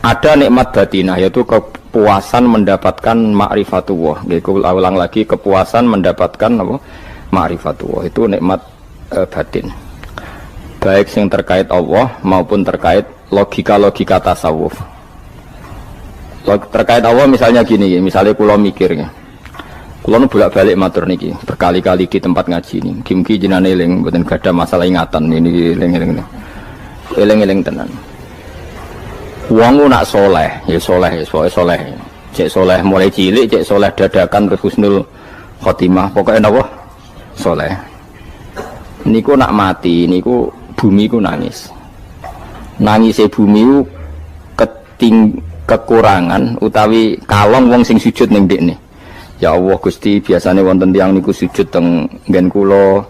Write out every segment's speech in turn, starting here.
Ada nikmat batinah, yaitu kepuasan mendapatkan ma'rifatullah. Ulang lagi, kepuasan mendapatkan apa? Ma'rifatullah. Itu nikmat batin. Baik yang terkait Allah maupun terkait logika-logika tasawuf. Terkait Allah misalnya gini, misalnya kulo mikirnya. Kulo nu bolak-balik matur niki, berkali-kali di tempat ngaji ini. Kimki jenane eling, mboten gadah masalah ingatan ini eling-eling. Eling-eling tenan. Wong nak soleh, ya soleh, soleh. Cek soleh mulai cilik, cek soleh dadakan terus husnul khotimah. Pokoknya napa? Soleh. Niku nak mati, niku bumi ku nangis. Nangise bumi ku kekurangan utawi kalong wong sing sujud ning ndekne. Ya Allah Gusti, biasanya wonten tiyang niku sujud teng nggen kula,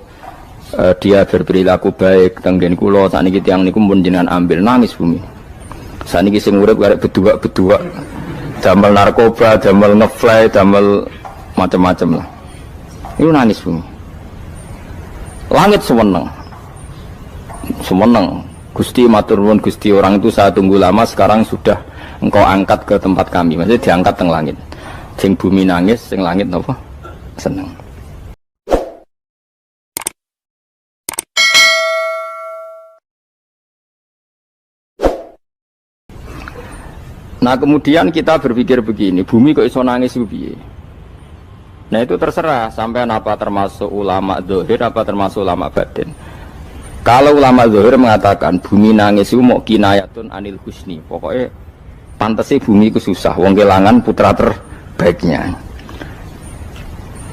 dia berperilaku baik teng nggen kula, sakniki tiyang niku pun jenengan ambil, nangis bumi. Sakniki sing urip arek bedua-bedua, damel narkoba, damel ngefly, damel macam-macam lah. Itu nangis bumi. Langit semeneng. Semeneng. Gusti matur nuwun Gusti, orang itu saya tunggu lama, sekarang sudah engkau angkat ke tempat kami. Maksudnya diangkat teng langit. Sing bumi nangis, sing langit napa? Seneng. Nah kemudian kita berpikir begini, bumi kok iso nangis piye? Nah itu terserah sampean apa termasuk ulama zahir apa termasuk ulama batin. Kalau ulama zahir mengatakan bumi nangis itu mau kinayatun anil husni, pokoknya pantesi bumi itu susah, wong kelangan putra terbaiknya.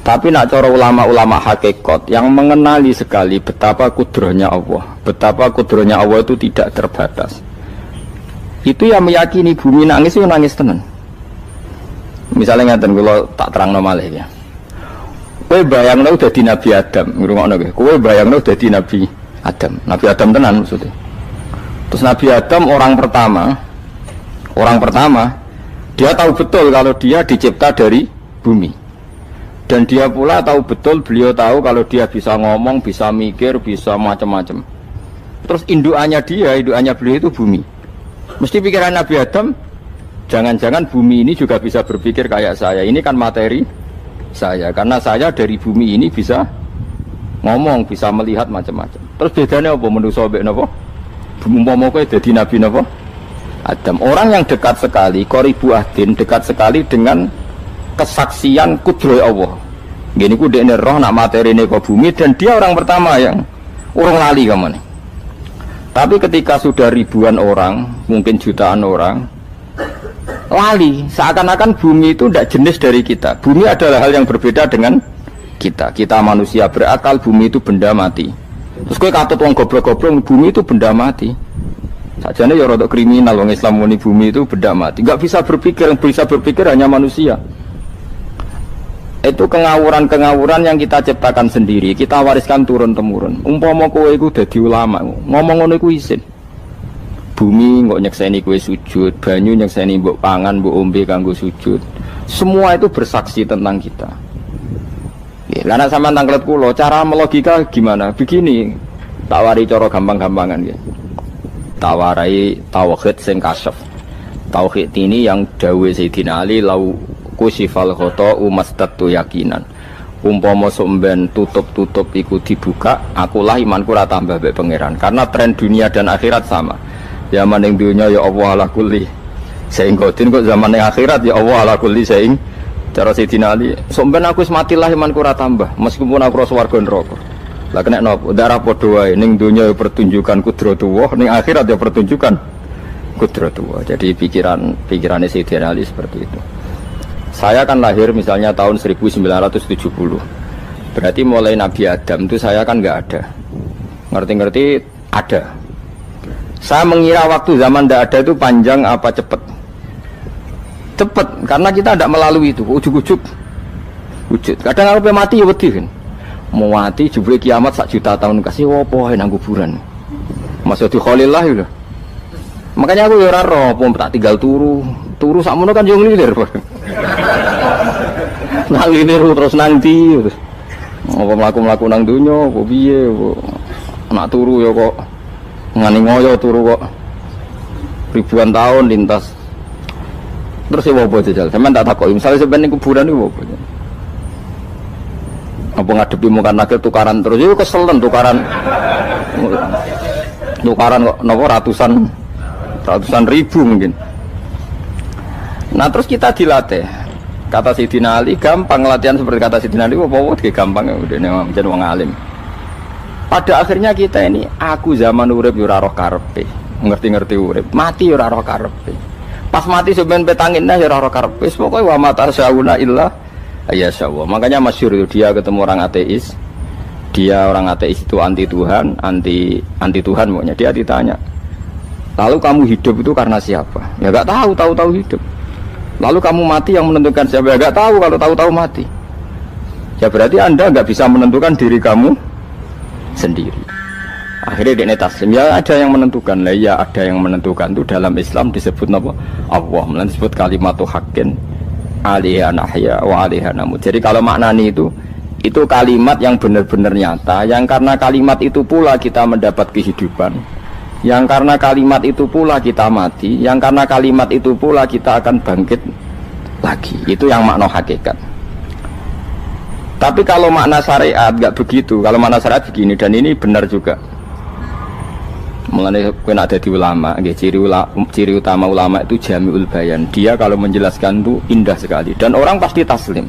Tapi nak cara ulama-ulama hakikat yang mengenali sekali betapa kudrohnya Allah, betapa kudrohnya Allah itu tidak terbatas. Itu yang meyakini bumi nangis itu nangis tenan. Misalnya ngaten kalau tak terang malih ya. Kowe bayangno dadi Nabi Adam, ngrungokno kowe. Kowe bayangno dadi Nabi Adam. Nabi Adam tenan maksudnya. Terus Nabi Adam orang pertama dia tahu betul kalau dia dicipta dari bumi. Dan dia pula tahu betul, beliau tahu kalau dia bisa ngomong, bisa mikir, bisa macam-macam. Terus indukannya beliau itu bumi. Mesti pikiran Nabi Adam, jangan-jangan bumi ini juga bisa berpikir kayak saya. Ini kan materi saya, karena saya dari bumi ini bisa ngomong, bisa melihat macam-macam. Terus bedanya apa manusia mbek napa? Umpama kowe dadi Nabi napa? Adam. Orang yang dekat sekali, qoribu ahdin, dekat sekali dengan kesaksian kudroh Allah. Gini ku dekne roh nak materine kok bumi, dan dia orang pertama yang urung lali kamane. Tapi ketika sudah ribuan orang, mungkin jutaan orang, lali, seakan-akan bumi itu tidak jenis dari kita. Bumi adalah hal yang berbeda dengan kita. Kita manusia berakal, bumi itu benda mati. Terus kowe katut wong goblok-goblok, bumi itu benda mati. Sajane ya rada kriminal wong Islam muni bumi itu benda mati. Enggak bisa berpikir, yang bisa berpikir hanya manusia. Itu kengawuran-kengawuran yang kita ciptakan sendiri, kita wariskan turun-temurun. Umpama kowe iku dadi ulama, ngomong ngono iku isin. Bumi kok nyekseni kowe sujud, banyu nyekseni mbok pangan, mbok ombe kanggo sujud. Semua itu bersaksi tentang kita. Nggih, lan sampean tanglet kula, cara melogika gimana? Begini, tak wari cara gampang-gampangan nggih. Tak warai tauhid sing kasyaf. Tauhid ini yang dawuh Sayyidina Ali lau kusifal khoto umastatu yakinan. Umpama somben tutup-tutup iku dibuka, akulah imanku ora tambah mbek pangeran. Karena tren dunia dan akhirat sama. Zaman ning dunia ya Allah ala kulli saing godin, kok zaman ning akhirat ya Allah ala kulli saing. Cara Sayyidina Ali, somben aku wis mati lah imanku ora tambah, meskipun aku ora swarga neraka. Lah kena napa? Darah padha wae, ning dunia ya pertunjukan kudratullah, ning akhirat ya pertunjukan kudratullah. Jadi pikirannya Sayyidina Ali seperti itu. Saya kan lahir misalnya tahun 1970. Berarti mulai Nabi Adam itu saya kan nggak ada. Ngerti-ngerti ada. Saya mengira waktu zaman tidak ada itu panjang apa cepat? Cepat, karena kita tidak melalui itu. Ujuk-ujuk wujud. Kadang aku mati ya wedi kan. Mau mati jebule kiamat 1 juta tahun kasih opo nang kuburan. Masuk di Khalillah ya. Makanya aku ya ora roh, tak tinggal turu sakmono kan yo nglilir. Nang nglilir terus nanti. Apa mlaku-mlaku nang donya, apa piye, nak turu ya kok ngani ngoyo turu kok ribuan tahun lintas Terus ya apa jajal? Sampeyan tak takoki, misale sampeyan ning kuburan iku apa? Apa ngadepi muka nakil tukaran terus itu keselen tukaran kok nopo ratusan ribu mungkin. Nah terus kita dilatih. Kata Sidina Ali gampang latihan seperti kata Sidina Ali apa gampang ya udah menjadi wong alim. Pada akhirnya kita ini aku zaman urip yo ora roh karepe. Ngerti-ngerti urip, mati yo ora roh karepe. Pas mati sampean petanginna yo ora roh karepe. Pokoke wa matar sauna illa ya Allah. Makanya masyhur itu dia ketemu orang ateis. Dia orang ateis itu anti Tuhan, anti Tuhan pokoknya. Dia ditanya, lalu kamu hidup itu karena siapa? Ya enggak tahu hidup. Lalu kamu mati yang menentukan siapa? Ya enggak tahu, kalau tahu mati. Ya berarti Anda enggak bisa menentukan diri kamu sendiri. Akhirnya dia taslim. Ya ada yang menentukan. Lah ya ada yang menentukan itu dalam Islam disebut apa? Allah. Melalui disebut kalimatu haqqin. Alaiha nahya wa alaiha namut. Jadi kalau maknani itu kalimat yang benar-benar nyata, yang karena kalimat itu pula kita mendapat kehidupan, yang karena kalimat itu pula kita mati, yang karena kalimat itu pula kita akan bangkit lagi. Itu yang makna hakikat. Tapi kalau makna syariat nggak begitu. Kalau makna syariat begini, dan ini benar juga. Mengenai kena ada di ulama, ciri utama ulama itu jami'ul bayan. Dia kalau menjelaskan itu indah sekali dan orang pasti taslim.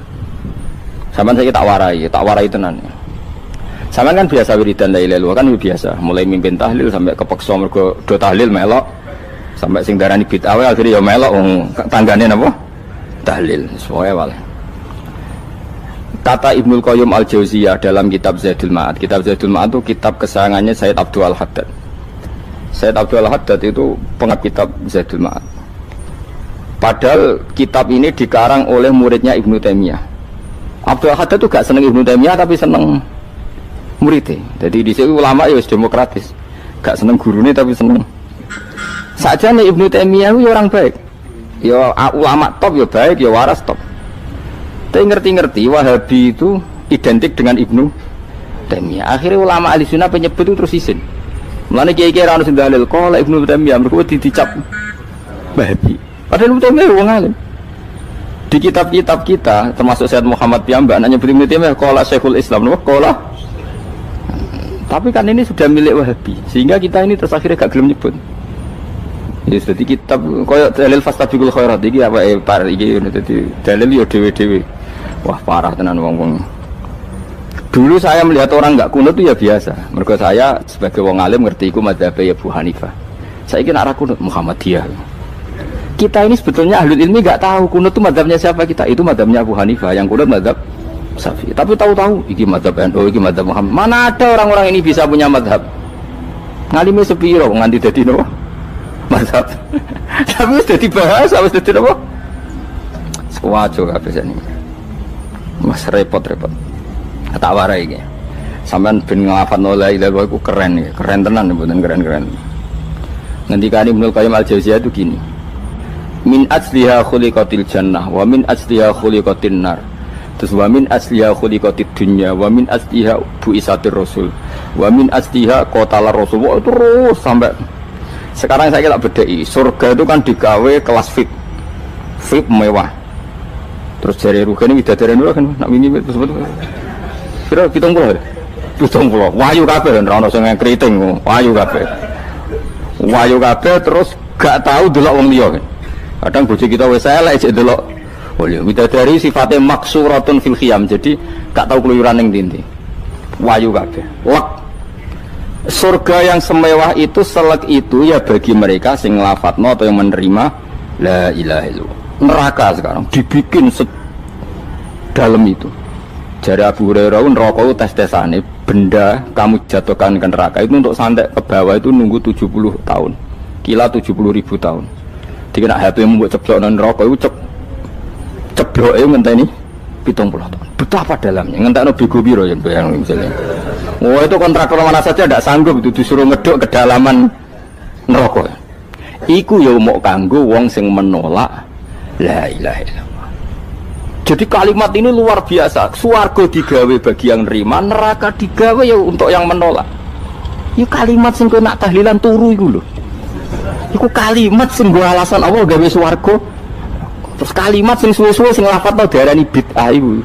Sama saya tak warai tenan. Sama kan biasa wiridan la ilaha illallah kan biasa, mulai mimpin tahlil sampai kepeksa mergo do tahlil melok, sampai sing darani bid'ah akhirnya ya melok tanggane napa? Tahlil. Semuanya wale. Kata Ibnul Qayyim Al-Jauziyah dalam kitab Zadul Ma'ad. Kitab Zadul Ma'ad itu kitab kesayangannya Sayyid Abdul Al-Haddad. Sayyid Abdul Haddad itu pengarang kitab Zadul Ma'ad. Padahal kitab ini dikarang oleh muridnya Ibnu Taimiyah. Abdul Haddad itu gak seneng Ibnu Taimiyah tapi seneng muridnya. Jadi di sini ulama ya demokratis. Gak seneng gurunya tapi seneng. Saja nih Ibnu Taimiyah itu orang baik. Ya ulama top ya baik, ya waras top. Tapi ngerti-ngerti Wahabi itu identik dengan Ibnu Taimiyah. Akhirnya ulama ahli sunnah penyebut itu terus izin. Mulane kiai-kiai ra ono sing dalil kala Ibnu Taimiyah mergo dicap Wahabi. Padahal Ibnu Taimiyah wong alim. Di kitab-kitab kita termasuk Syekh Muhammad piyambak nanya Ibnu Taimiyah kala Syekhul Islam napa kala. Tapi kan ini sudah milik Wahabi sehingga kita ini terus akhirnya gak gelem nyebut. Ya jadi kitab koyo dalil fastabiqul khairat iki apa par iki dadi dalil yo dhewe-dhewe. Wah parah tenan wong-wong. Dulu saya melihat orang enggak kunut itu ya biasa. Mergo saya sebagai wong alim ngerti iku mazhab Abu Hanifah. Saiki nek ora kunut Muhammadiyah. Kita ini sebetulnya ahlul ilmi enggak tahu kunut itu mazhabnya siapa kita. Itu mazhabnya Abu Hanifah, yang kunut mazhab Syafi'i. Tapi tahu-tahu iki mazhab NU, iki mazhab Muhammad. Mana ada orang-orang ini bisa punya mazhab? Ngalime sepiro nganti dadi napa? Mazhab. Tapi wis dadi bahasa, wis dadi napa? Sewajo kabeh sene. Mas repot-repot. Tak warai iki. Sampeyan ben nglafadzno la ilaha illallah iku keren ya. Keren tenan mboten keren-keren. Ngendikane Ibnu Qayyim Al-Jauziyah itu gini. Min asliha khuliqatil jannah wa min asliha khuliqatin nar. Terus wa min asliha khuliqatid dunya wa min asliha bu'isatir rasul wa min asliha qatalar rasul. Wah, terus sampai sekarang saya tak bedai. Surga itu kan digawe kelas VIP mewah. Terus jari rugane widadari dulu kan nak wingi wis betul. Kira 70. Wahyu kabeh ora ono sing kriting, wahyu kabeh. Wahyu kabeh terus gak tahu delok wong liya. Kadang bojo kita wis elek jek delok. Oh ya, widadari sifatnya maksuratun fil khiyam. Jadi gak tahu keluyuran ning ndi. Wahyu kabeh. Lek surga yang semewah itu selek itu ya bagi mereka sing nglafatno atau yang menerima la ilaha illallah. Neraka sekarang dibikin dalam itu. Jari Abu Hurairah neraka itu tes-tesane benda kamu jatuhkan ke neraka itu untuk santai ke bawah itu nunggu 70 tahun. Kila 70.000 tahun. Dikena HP mu mbok ceblokno neraka itu cebloke ngenteni 70 tahun. Betapa dalamnya. Ngentekno bego piro ya bayang misalnya. Oh itu kontraktor mana saja tidak sanggup itu disuruh ngeduk kedalaman neraka. Iku ya mau kanggo wong sing menolak la ilaha illallah. Jadi kalimat ini luar biasa. Swarga digawe bagi yang nerima, neraka digawe ya untuk yang menolak. Itu kalimat sing nak tahlilan turu iku lho. Iku kalimat sing nggo alasan Allah gawe swarga. Terus kalimat sing suwe-suwe sing lafadzno diarani bid'ah iku.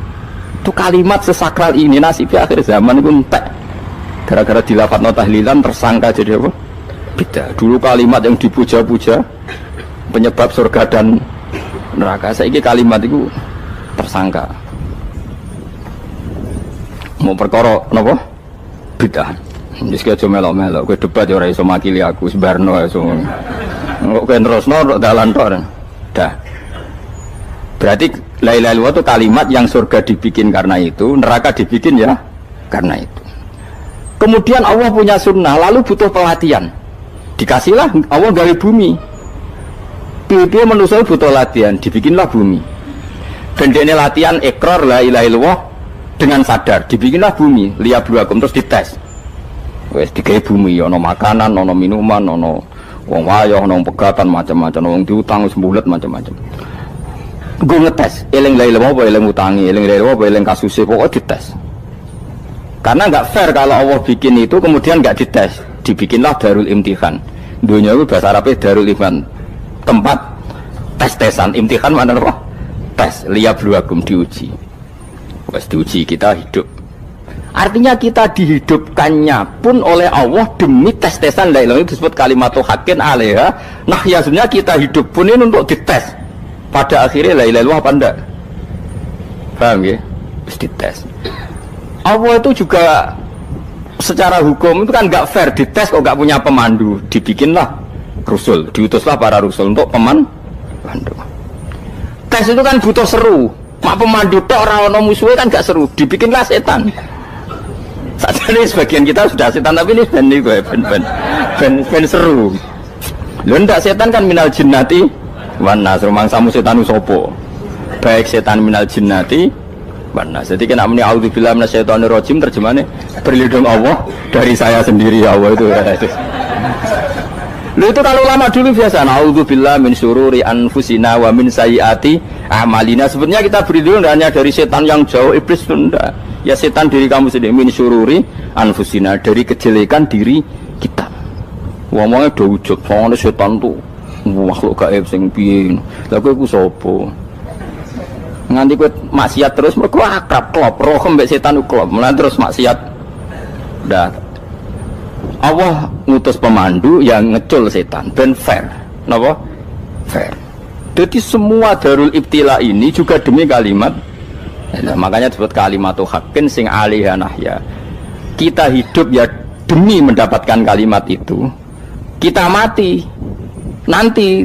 Itu kalimat sesakral ini nasibnya akhir zaman itu entek. Gara-gara dilafadzno tahlilan tersangka jadi apa? Bid'ah. Dulu kalimat yang dipuja-puja penyebab surga dan neraka. Saiki kalimat itu tersangka. Mau perkara napa? Bid'ah. Wis ki aja melok-melok, kowe debat ya ora iso makili aku sebarno iso. Kok kowe terusno dalan tok. Dah. Berarti la ilaha illallah itu kalimat yang surga dibikin karena itu, neraka dibikin ya karena itu. Kemudian Allah punya sunnah, lalu butuh pelatihan. Dikasihlah Allah gawe bumi. Piye manusia butuh latihan, dibikinlah bumi. Dan ini latihan ikrar la ilaha illallah dengan sadar, dibikinlah bumi, liyabluwakum terus dites. Wes digawe bumi, ono makanan, ono minuman, ono wong wayah, ono pegatan macam-macam, wong diutang sembulet macam-macam. Gue ngetes, eling la ilaha illallah apa eling utangi, eling la ilaha illallah apa eling kasusnya, pokoknya dites. Karena nggak fair kalau Allah bikin itu kemudian nggak dites, dibikinlah darul imtihan. Dunia itu bahasa Arabnya darul imtihan, tempat tes-tesan. Imtihan mana apa? Tes, liyabluwakum, diuji. Wes diuji kita hidup. Artinya kita dihidupkannya pun oleh Allah demi tes-tesan la ilaha, itu disebut kalimatu haqqin alaiha. Nah ya sebenarnya kita hidup pun ini untuk dites. Pada akhirnya la ilaha illallah apa enggak? Paham ya? Terus dites. Allah itu juga secara hukum itu kan nggak fair, dites kok nggak punya pemandu, dibikinlah rusul, diutuslah para rusul untuk pemandu. Tes itu kan butuh seru, mak pemandu tok orang musuhnya kan nggak seru, dibikinlah setan. Saat ini sebagian kita sudah setan, tapi ini ben seru. Lo ndak setan kan minal jinnati wan nas, rumangsamu setan usopo. Baik setan minal jinnati wan nas. Jadi kena muni auzubillahi minasyaitonir rajim, terjemahannya berlindung Allah dari saya sendiri ya Allah itu. Lo itu kalau lama dulu biasa auzubillahi min syururi anfusina wa min sayyiati a'malina. Sebenarnya kita berlindung hanya dari setan yang jauh, iblis itu enggak. Ya setan diri kamu sendiri, min syururi anfusina, dari kejelekan diri kita. Ngomongnya do wujud, soalnya setan tuh makhluk gaib sing piye. Lah kowe iku sapa? Nganti kowe maksiat terus mergo akrab klop, roh mbek setan ku klop. Mulane terus maksiat. Dah. Allah ngutus pemandu yang ngecul setan ben fair. Napa? Fair. Jadi semua darul ibtila ini juga demi kalimat. Nah, makanya disebut kalimatu haqqin sing alaiha nahya. Kita hidup ya demi mendapatkan kalimat itu. Kita mati nanti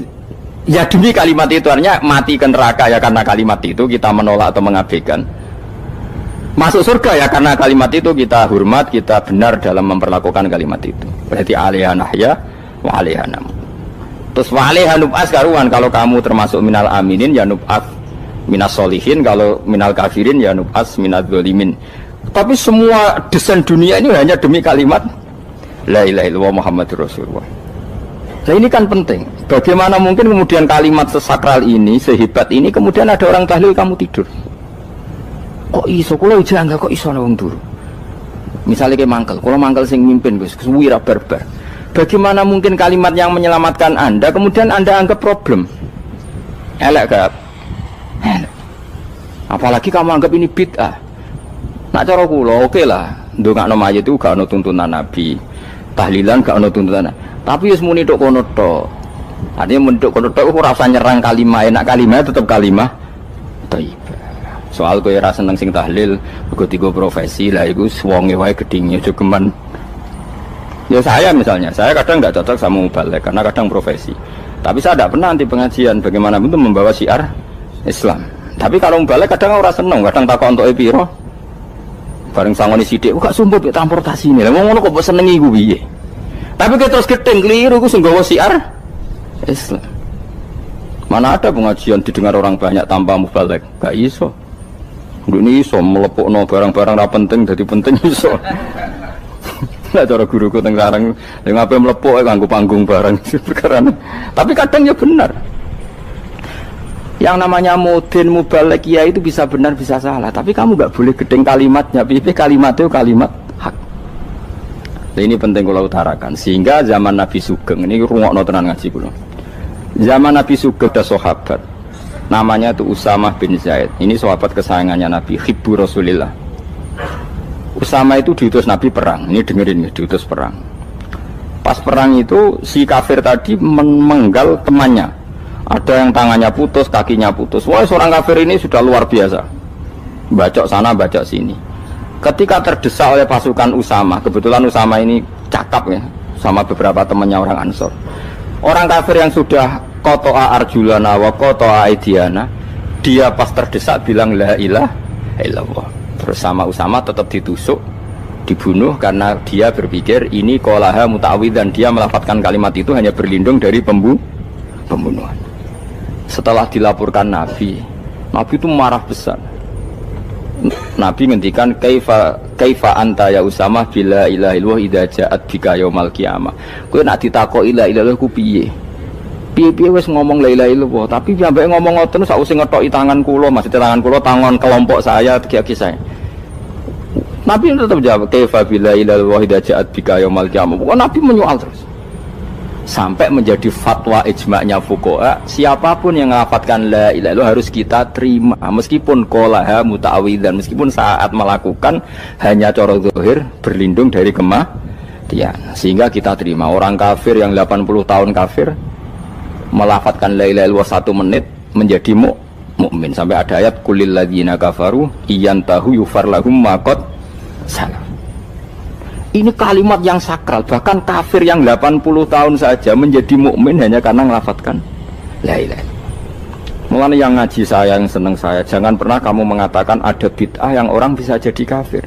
ya demi kalimat itu, artinya mati ke neraka ya karena kalimat itu kita menolak atau mengabaikan. Masuk surga ya karena kalimat itu kita hormat, kita benar dalam memperlakukan kalimat itu. Berarti alaiha nahya wa alaiha nam. Terus wa alaiha nub'as karuan, kalau kamu termasuk minal aminin ya nub'as minas solihin, kalau minal kafirin ya nub'as minaz zalimin. Tapi semua desain dunia ini hanya demi kalimat la ilaha illallah Muhammadur Rasulullah. Nah ini kan penting. Bagaimana mungkin kemudian kalimat sesakral ini, sehebat ini, kemudian ada orang tahlil kamu tidur. Kok iso? Kalau janggal kok iso wong turu. Misalnya kayak mangkel, kalau mangkel sing mimpin Gus, wira barbar. Bagaimana mungkin kalimat yang menyelamatkan Anda kemudian Anda anggap problem? Elek gak? Apalagi kamu anggap ini bid'ah. Nak cara kula oke lah, ndongakno mayit itu gak ono tuntunan Nabi. Tahlilan gak ono tuntunan. Tapi wis muni tok kono tok. Artinya menduk kono tok ora usah nyerang kalimah, enak kalimah tetap kalimah thayyibah. Soal kowe ora seneng sing tahlil, mergo tiga profesi lah iku wonge wae gedhinge aja geman. Ya saya misalnya, saya kadang enggak cocok sama mubalek karena kadang profesi. Tapi saya tidak pernah anti pengajian, bagaimana untuk membawa syiar Islam. Tapi kalau mubalek kadang ora seneng, kadang takon entuk piro. Bareng sangoni sithik, kok sumput mek transportasi ini. Lah ngono kok mbok senengi iku piye? Tapi kita terus gedeng keliru iku sing gawa syiar Islam. Mana ada pengajian didengar orang banyak tanpa mubalek? Gak iso. Ini iso melepukno barang-barang ra penting dadi penting iso. Lah cara guruku teng sareng ning ape melepuk kanggo panggung barang perkara. Tapi kadang ya benar. Yang namanya mudin mubalek ya itu bisa benar bisa salah, tapi kamu nggak boleh gedeng kalimatnya. Piye kalimat itu kalimat hak. Nah, ini penting kula utarakan. Sehingga zaman Nabi Sugeng ini rungokno tenan ngaji kula. Zaman Nabi Sugeng ada sahabat. Namanya itu Usamah bin Zaid. Ini sahabat kesayangannya Nabi, hibbu Rasulillah. Usama itu diutus Nabi perang. Ini dengerin ya, diutus perang. Pas perang itu si kafir tadi menggal temannya. Ada yang tangannya putus, kakinya putus. Wah, seorang kafir ini sudah luar biasa. Bacok sana, bacok sini. Ketika terdesak oleh pasukan Usama, kebetulan Usama ini cakap ya, sama beberapa temannya orang Ansor. Orang kafir yang sudah kotoa arjulana wa kotoa aidiana, dia pas terdesak bilang la ilaha illallah. Terus sama Usama tetap ditusuk, dibunuh karena dia berpikir ini qolaha muta'awwidzan, dia melafadzkan kalimat itu hanya berlindung dari pembunuhan. Setelah dilaporkan Nabi itu marah besar. Nabi ngendikan kaifa anta ya Usama bila ilaha illallah idza ja'at bika yaumal qiyamah. Kowe nek ditakoki la ilaha illallah ku piye? Piye-piye wis ngomong la ilaha illallah, tapi sampai ngomong ngoten sakwise ngethoki tangan kula, maksudnya tangan kula tangan kelompok saya, kiai saya. Nabi tetap jawab kaifa bila ilaha illallah idza ja'at bika yaumal qiyamah. Pokoknya Nabi menyoal terus. Sampai menjadi fatwa ijma'nya fuqaha, siapapun yang melafadzkan la ilaha illallah harus kita terima meskipun qolaha muta'awwidzan, meskipun saat melakukan hanya cara zahir berlindung dari kematian, sehingga kita terima. Orang kafir yang 80 tahun kafir melafadzkan la ilaha illallah 1 menit menjadi mukmin. Sampai ada ayat qulil ladzina kafaru iyantahu yufar lahum ma qad salaf. Ini kalimat yang sakral, bahkan kafir yang 80 tahun saja menjadi mukmin hanya karena melafadzkan la ilaha. Mulanya yang ngaji saya, yang seneng saya, jangan pernah kamu mengatakan ada bid'ah yang orang bisa jadi kafir.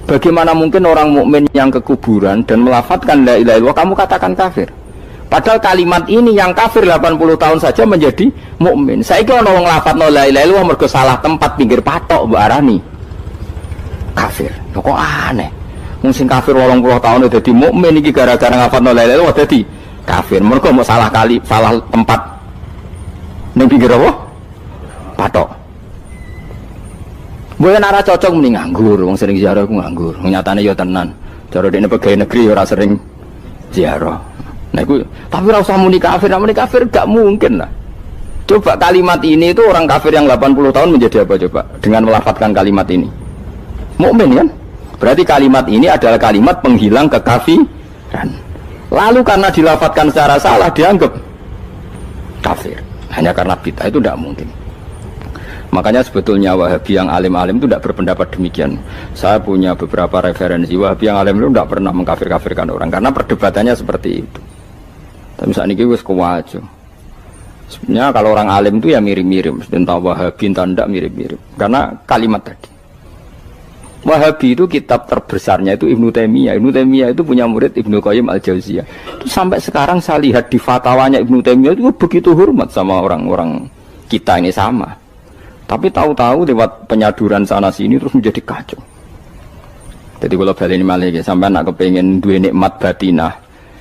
Bagaimana mungkin orang mukmin yang ke kuburan dan melafadzkan la ilaha illallah kamu katakan kafir? Padahal kalimat ini yang kafir 80 tahun saja menjadi mukmin. Saiki ana wong nglafadzno la ilaha illallah mergo salah tempat pinggir patok mbok arani kafir. Kok aneh. Sing kafir 80 tahun dadi mukmin iki gara-gara ngafalno la ilaha illallah dadi kafir. Mergo mau salah tempat ning pinggir apa? Patok. Mboten ora cocok muni nganggur, wong sering ziarah ku nganggur. Nyatane ya tenan. Cara dekne pegawai negeri ora sering ziarah. Nah iku tapi ora usah muni kafir, muni kafir gak mungkin lah. Coba kalimat ini itu orang kafir yang 80 tahun menjadi apa coba dengan melafadzkan kalimat ini? Mukmin kan? Berarti kalimat ini adalah kalimat penghilang kekafiran. Lalu karena dilafadzkan secara salah dianggap kafir. Hanya karena bid'ah itu tidak mungkin. Makanya sebetulnya Wahabi yang alim-alim itu tidak berpendapat demikian. Saya punya beberapa referensi Wahabi yang alim itu tidak pernah mengkafir-kafirkan orang karena perdebatannya seperti itu. Tapi saat ini wis kuwajo. Sebenarnya kalau orang alim itu ya mirip-mirip, entah Wahabi entah tidak mirip-mirip. Karena kalimat tadi. Wahabi itu kitab terbesarnya itu Ibnu Taimiyah. Ibnu Taimiyah itu punya murid Ibnu Qayyim Al-Jauziyah. Itu sampai sekarang saya lihat di fatwanya Ibnu Taimiyah itu begitu hormat sama orang-orang kita ini sama. Tapi tahu-tahu lewat penyaduran sana sini terus menjadi kacau. Jadi kalau balik ini malah sampai nak kepengen dua nikmat batinah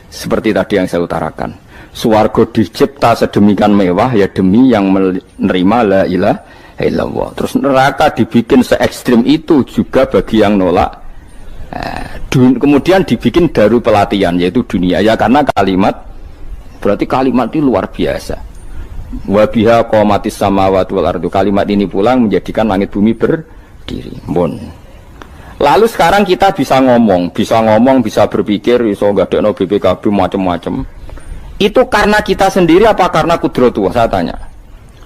seperti tadi yang saya utarakan. Swarga dicipta sedemikian mewah ya demi yang menerima la ilaha illallah. Terus neraka dibikin se ekstrim itu juga bagi yang nolak. Kemudian dibikin daru pelatihan yaitu dunia ya karena kalimat berarti kalimat itu luar biasa. Wa biha qamatis samawati wal ardu. Kalimat ini pulang menjadikan langit bumi berdiri. Bon. Lalu sekarang kita bisa ngomong, bisa berpikir, bisa ngadekno BPKB macam-macam. Itu karena kita sendiri apa karena kudratullah? Saya tanya.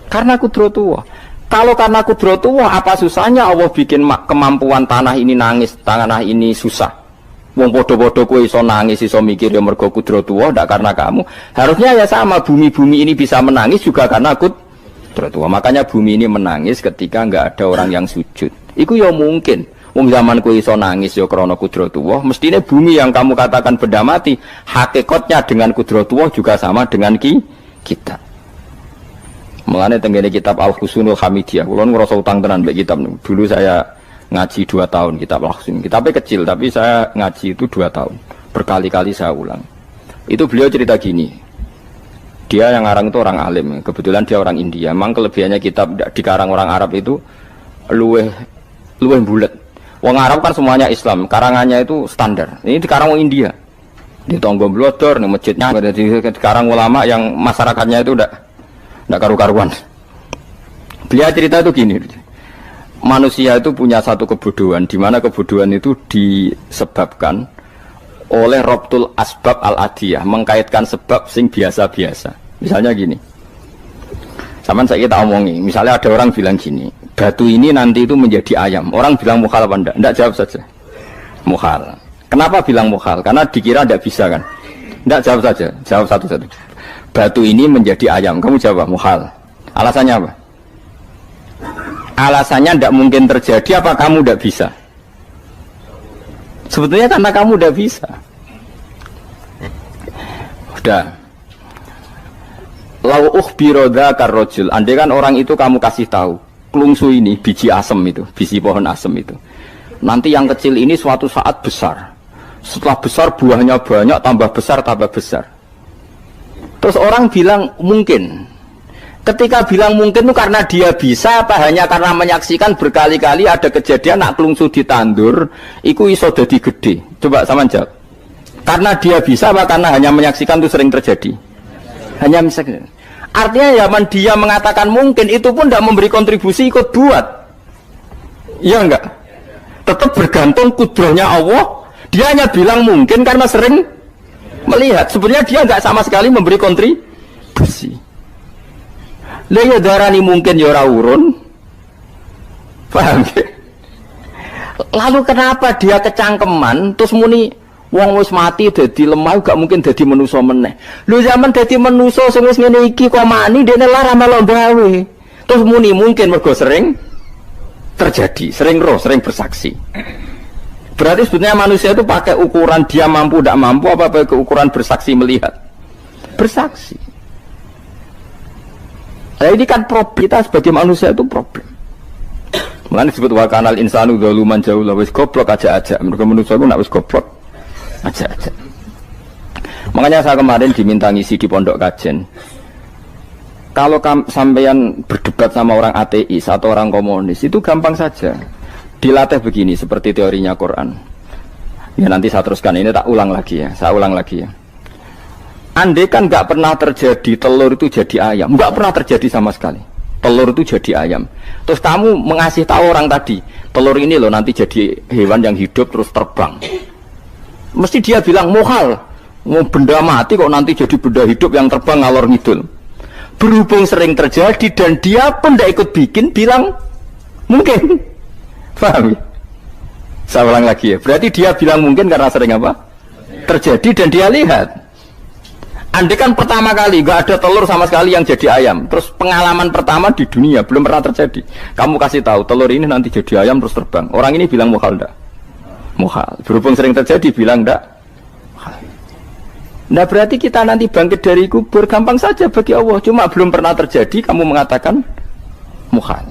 Karena kudratullah. Kalau karena kudratullah, apa susahnya Allah bikin kemampuan tanah ini nangis, tanah ini susah. Wong podo-podo kowe iso nangis, iso mikir ya mergo kudratullah, ndak karena kamu. Harusnya ya sama, bumi-bumi ini bisa menangis juga karena kudratullah. Makanya bumi ini menangis ketika enggak ada orang yang sujud. Iku ya mungkin. Wong zaman kowe iso nangis ya krana kudratullah, mestine bumi yang kamu katakan benda mati, hakikatnya dengan kudratullah juga sama dengan kita. Mulane tenggene kitab Al-Husunul Hamidiyah, kula ngrasa utang tenan mbek kitab niku. Dulu saya ngaji 2 tahun kitab Al-Husun. Kitabnya kecil tapi saya ngaji itu 2 tahun. Berkali-kali saya ulang. Itu beliau cerita gini. Dia yang ngarang itu orang alim, kebetulan dia orang India. Memang kelebihannya kitab dikarang orang Arab itu luweh bulet. Wong Arab kan semuanya Islam, karangannya itu standar. Ini dikarang orang India. Di Tonggo Blodor, di masjidnya, dikarang ulama yang masyarakatnya itu udah karu-karuan. Beliau cerita itu gini, manusia itu punya satu kebodohan, di mana kebodohan itu disebabkan oleh robtul asbab al-adiyah, mengkaitkan sebab sing biasa-biasa. Misalnya gini, sama saya kita omongi, misalnya ada orang bilang gini, batu ini nanti itu menjadi ayam. Orang bilang mukhal apa enggak? Enggak, jawab saja. Mukhal. Kenapa bilang mukhal? Karena dikira enggak bisa kan? Enggak, jawab saja. Jawab satu-satu. Batu ini menjadi ayam. Kamu jawab mukhal. Alasannya apa? Alasannya enggak mungkin terjadi, apa kamu enggak bisa? Sebetulnya karena kamu enggak bisa. Udah. Lau ukhbiro dzakar rajul. Andai kan orang itu kamu kasih tahu, klungsu ini biji asem itu, biji pohon asem itu. Nanti yang kecil ini suatu saat besar. Setelah besar buahnya banyak, tambah besar, tambah besar. Terus orang bilang mungkin. Ketika bilang mungkin itu karena dia bisa, apa hanya karena menyaksikan berkali-kali ada kejadian nak klungsu ditandur, iku iso dadi gede. Coba sama jawab. Karena dia bisa, apa karena hanya menyaksikan itu sering terjadi? Hanya misalnya. Artinya zaman dia mengatakan mungkin, itu pun tidak memberi kontribusi ikut buat. Iya enggak? Tetap bergantung kudrahnya Allah. Dia hanya bilang mungkin karena sering melihat. Sebenarnya dia enggak sama sekali memberi kontribusi. Lah ya darani mungkin ya ora urun. Paham ya? Lalu kenapa dia kecangkeman terus muni wong wis mati dadi lemah gak mungkin dadi manusa meneh. Lho zaman dadi manusa sing wis ngene iki kok mani dene lara melo gawe. Terus muni mungkin mergo sering terjadi, sering roh, sering bersaksi. Berarti sebetulnya manusia itu pakai ukuran dia mampu tidak mampu apa pakai ukuran bersaksi melihat. Bersaksi. Nah ini kan problem kita sebagai manusia itu problem. Makanya disebut wa kanal insanu zaluman jahula, wis goblok aja-aja. Mergo manusia itu nak wis goblok aja-aja. Makanya saya kemarin diminta ngisi di pondok kajen. Kalau sampeyan berdebat sama orang ateis atau orang komunis itu gampang saja. Dilatih begini seperti teorinya Quran. Ya nanti saya teruskan, ini tak ulang lagi ya. Saya ulang lagi ya. Andai kan nggak pernah terjadi telur itu jadi ayam, nggak pernah terjadi sama sekali. Telur itu jadi ayam. Terus kamu mengasih tahu orang tadi, telur ini loh nanti jadi hewan yang hidup terus terbang. Mesti dia bilang mukhal, mau benda mati kok nanti jadi benda hidup yang terbang ngalor ngidul. Berhubung sering terjadi dan dia pun tidak ikut bikin, bilang mungkin. Paham ya? Saya ulang lagi ya. Berarti dia bilang mungkin karena sering apa? Terjadi dan dia lihat. Andai kan pertama kali gak ada telur sama sekali yang jadi ayam, terus pengalaman pertama di dunia belum pernah terjadi. Kamu kasih tahu telur ini nanti jadi ayam terus terbang. Orang ini bilang mukhal enggak? Mukhal. Berhubung sering terjadi bilang enggak? Mukhal. Nah berarti kita nanti bangkit dari kubur gampang saja bagi Allah. Cuma belum pernah terjadi kamu mengatakan mukhal.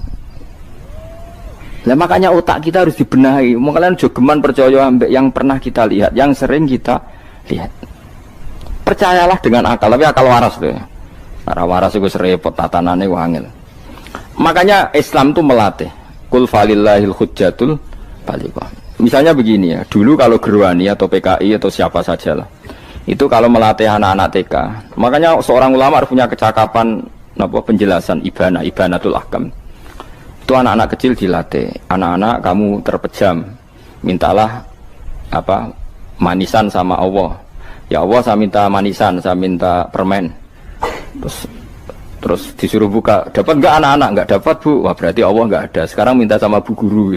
Nah makanya otak kita harus dibenahi. Makanya jogeman percaya ambek yang pernah kita lihat, yang sering kita lihat. Percayalah dengan akal, tapi akal waras tuh. Para waras itu serepot tatanannya wangil. Makanya Islam tuh melatih. Kul falillahil hujjatul balighah. Misalnya begini ya, dulu kalau Gerwani atau PKI atau siapa saja lah, itu kalau melatih anak-anak TK, makanya seorang ulama harus punya kecakapan penjelasan ibanatul ahkam. Itu anak-anak kecil dilatih. Anak-anak kamu terpejam, mintalah manisan sama Allah. Ya Allah saya minta manisan, saya minta permen. Terus disuruh buka, dapat enggak anak-anak? Enggak dapat bu, wah berarti Allah enggak ada. Sekarang minta sama bu guru.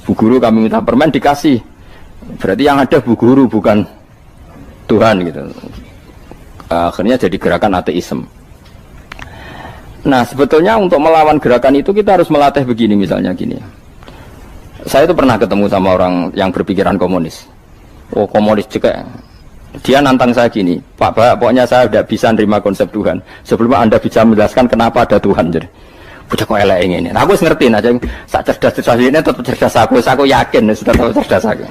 Bu guru kami minta permen dikasih. Berarti yang ada bu guru bukan Tuhan gitu. Akhirnya jadi gerakan ateisme. Nah sebetulnya untuk melawan gerakan itu kita harus melatih begini misalnya gini. Saya itu pernah ketemu sama orang yang berpikiran komunis. Oh komunis juga. Dia nantang saya gini, Pak Bah, pokoknya saya tidak bisa nerima konsep Tuhan sebelum Anda bisa menjelaskan kenapa ada Tuhan. Jadi, bocah kok elek ini. Nah, aku ngerti aja, sak cerdas ini tetap cerdas aku yakin tetap cerdas aku.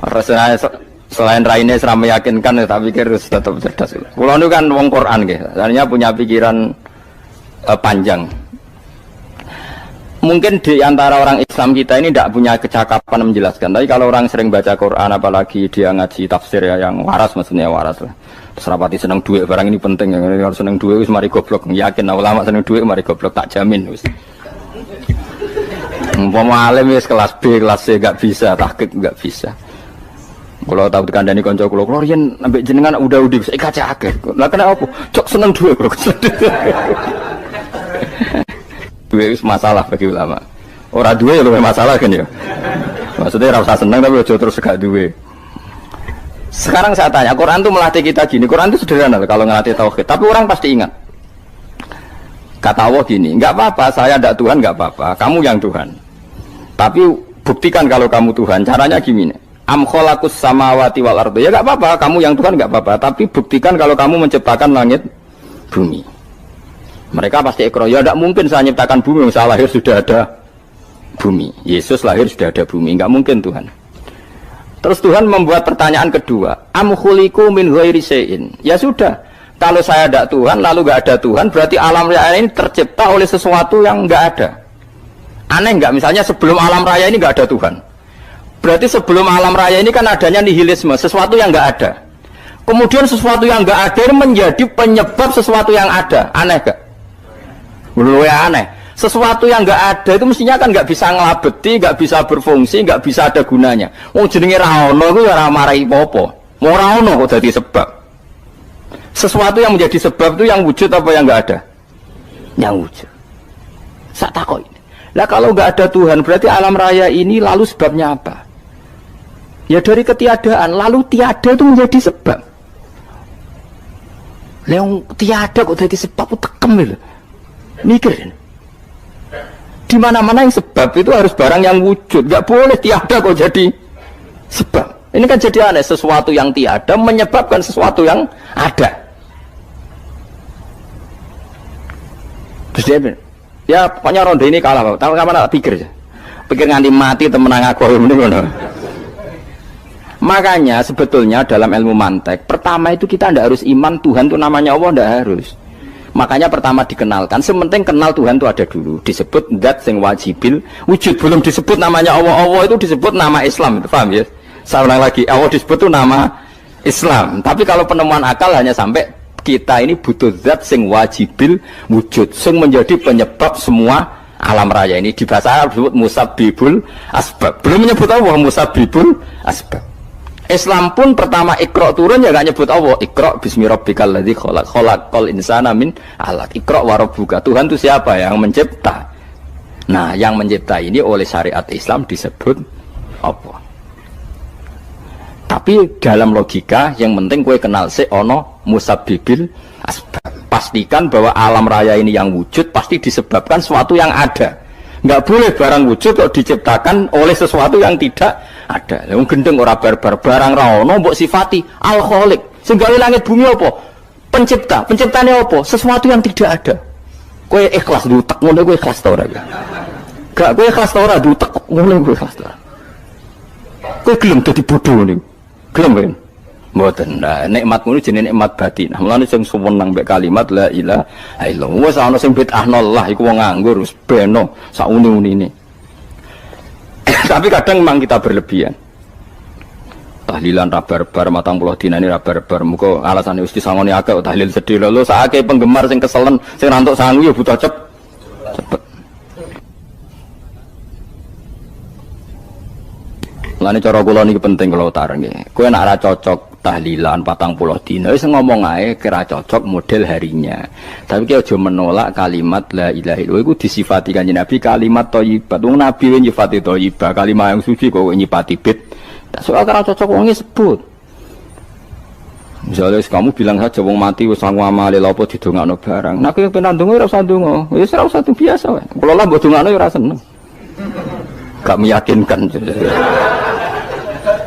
Rasanya selain raine serama meyakinkan, tapi pikir tetap cerdas. Kulo itu kan wong Quran gitu, artinya punya pikiran panjang. Mungkin di antara orang Islam kita ini tidak punya kecakapan menjelaskan. Tapi kalau orang sering baca Quran, apalagi dia ngaji tafsir ya, yang waras maksudnya waras lah. Serapati seneng duit barang ini penting, kalau seneng duit wis mari goblok. Yakin ulama seneng duit mari goblok tak jamin wis. Umpama alim wis kelas B, kelas C gak bisa, tahqiq gak bisa. Kalau tahu dikandani kanca kula, kula riyen ambek jenengan udah saya kaca akeh. Lah kena apa? Cok seneng duit kok. Duit wis masalah bagi ulama. Ora duwe ya luwih masalah kan ya. Maksudnya ora usah seneng tapi aja terus gak duwe. Sekarang saya tanya, Quran itu melatih kita gini. Quran itu sederhana kalau ngelatih tauhid, tapi orang pasti ingat. Kata Allah gini, nggak apa-apa, saya tidak Tuhan, nggak apa-apa, kamu yang Tuhan. Tapi buktikan kalau kamu Tuhan. Caranya gini, am khalaqus samawati wal ardi. Ya nggak apa-apa, kamu yang Tuhan nggak apa-apa. Tapi buktikan kalau kamu menciptakan langit, bumi. Mereka pasti ikrar. Ya tidak mungkin saya menciptakan bumi. Saya lahir sudah ada bumi. Yesus lahir sudah ada bumi. Nggak mungkin Tuhan. Terus Tuhan membuat pertanyaan kedua, am khuliqu min ghairi syai'in. Ya sudah, kalau saya tidak Tuhan, lalu nggak ada Tuhan, berarti alam raya ini tercipta oleh sesuatu yang nggak ada. Aneh nggak? Misalnya sebelum alam raya ini nggak ada Tuhan. Berarti sebelum alam raya ini kan adanya nihilisme, sesuatu yang nggak ada. Kemudian sesuatu yang nggak ada menjadi penyebab sesuatu yang ada. Aneh nggak? Luwih aneh. Sesuatu yang nggak ada itu mestinya kan nggak bisa ngelabeti, nggak bisa berfungsi, nggak bisa ada gunanya. Wong jenenge ra ono iku ora marai apa-apa. Mau ra ono kok dadi sebab. Sesuatu yang menjadi sebab itu yang wujud apa yang nggak ada? Yang wujud. Sak takok ini. Lah kalau nggak ada Tuhan berarti alam raya ini lalu sebabnya apa? Ya dari ketiadaan, lalu tiada itu menjadi sebab. Leong tiada kok jadi sebab tekem lho. Mikir. Di mana-mana yang sebab itu harus barang yang wujud, nggak boleh tiada kok jadi sebab. Ini kan jadi aneh, sesuatu yang tiada menyebabkan sesuatu yang ada. Terus dia bilang, ya pokoknya ronde ini kalah, tahu kapan tak pikir aja, pikir nganti mati temenang aku ini mana. Makanya sebetulnya dalam ilmu mantek, pertama itu kita tidak harus iman Tuhan itu namanya Allah, tidak harus. Makanya pertama dikenalkan, sementing kenal Tuhan itu ada dulu. Disebut zat sing wajibil wujud, belum disebut namanya Allah. Allah itu disebut nama Islam, itu paham ya? Saya ulang lagi, Allah disebut itu nama Islam. Tapi kalau penemuan akal hanya sampai kita ini butuh zat sing wajibil wujud, sing menjadi penyebab semua alam raya ini. Di bahasa Arab disebut musabbibul asbab. Belum menyebut Allah musabbibul asbab. Islam pun pertama Iqra turun ya gak nyebut Allah. Iqra bismi rabbikal ladzi khalaq, khalaqal insana min 'alaq. Iqra wa rabbuka. Tuhan itu siapa? Yang mencipta. Nah, yang mencipta ini oleh syariat Islam disebut apa? Tapi dalam logika yang penting kowe kenal sik ono musabbibil asbab. Pastikan bahwa alam raya ini yang wujud pasti disebabkan sesuatu yang ada. Nggak boleh barang wujud kok diciptakan oleh sesuatu yang tidak ada. Yang gendeng ora barbar barang ra ono mbok sifati al khaliq. Sing gawe langit bumi apa? Pencipta. Penciptane apa? Sesuatu yang tidak ada. Kowe ikhlas dutek ngono kowe ikhlas ta ora? Gak kowe ikhlas ta ora dutek ngono kowe ikhlas ta. Kowe gelem dadi bodho niku. Gelem kan? Mboten. Nah, nikmat ngono jenenge nikmat batin. Mulane sing suwenang mbek kalimat la ilaha illallah. Wis ana sing bid'ahnallah iku wong nganggur wis beno sak uni-unine. Tapi kadang memang kita berlebihan. Tahlilan ra barbar 40 dina ini ra barbar. Muga alasane wis disangoni akeh tahlil sedih lho. Sakake penggemar sing keselen, sing rantuk sangu ya butuh cepet. Lane cara kula niki penting kula utara nggih. Kowe nek ora cocok tahlilan 40 dina wis ngomong ae kira cocok model harinya. Tapi ki aja menolak kalimat la ilaha illallah iku disifati Kanjeng Nabi kalimat thayyibat. Wong Nabi nyifati thayyibah, kalimat yang suci kok nyifati bid. Tak soal kira cocok wong sebut. Misalnya kamu bilang saja wong mati wis sangu amale lha apa didongakno barang. Nek kowe pengen ndonga ora usah ndonga. Wis ora usah biasa wae. Kula lah mbok dongakno ya ora seneng. Gak meyakinkan.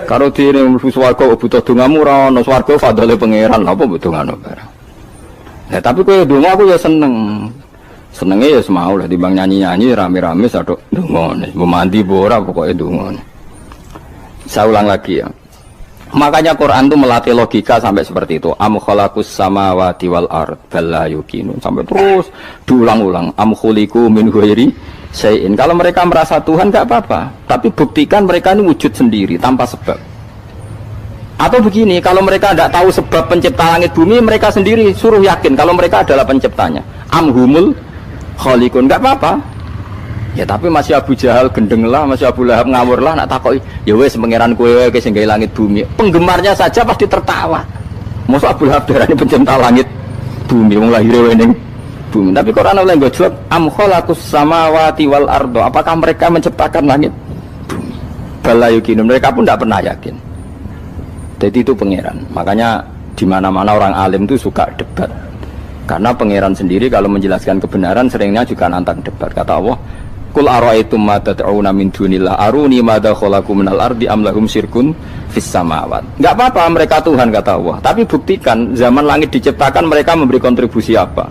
Karo dene mlebu swarga butuh dongamu ora ono swarga fadhole pangeran apa mbok dongano barang. Nah tapi kowe donga aku ya seneng. Senenge ya semau lah timbang nyanyi-nyanyi rame-rame sadok ndongane. Mbok mandi apa ora pokoke ndongane. Saya ulang lagi ya. Makanya Quran itu melatih logika sampai seperti itu. Am khalaqus samawati wal ard bal la yuqinun. Sampai terus diulang-ulang. Am khuliqu min ghairi syai'in. Kalau mereka merasa Tuhan enggak apa-apa, tapi buktikan mereka ini wujud sendiri tanpa sebab. Atau begini, kalau mereka tidak tahu sebab pencipta langit bumi, mereka sendiri suruh yakin kalau mereka adalah penciptanya. Amhumul khaliqun, nggak apa-apa. Ya tapi masih Abu Jahal gendeng lah, masih Abu Lahab ngawur lah, nak takoki, ya wes pangeran kowe wae sing gawe langit bumi. Penggemarnya saja pasti tertawa. Masa Abu Lahab darani pencipta langit bumi, wong lahir wae ning bumi. Tapi Quran oleh nggo jawab, am khalaqus samawati wal ardo. Apakah mereka menciptakan langit bumi? Bala yuqinun, mereka pun tidak pernah yakin. Jadi itu pangeran. Makanya di mana-mana orang alim itu suka debat. Karena pangeran sendiri kalau menjelaskan kebenaran seringnya juga nantang debat. Kata Allah, Qul ara'aytum ma tad'una min dunillah aruni madza khalaqu minal ardi am lahum syirkun fis samawat. Enggak apa-apa mereka Tuhan kata Allah, tapi buktikan zaman langit diciptakan mereka memberi kontribusi apa?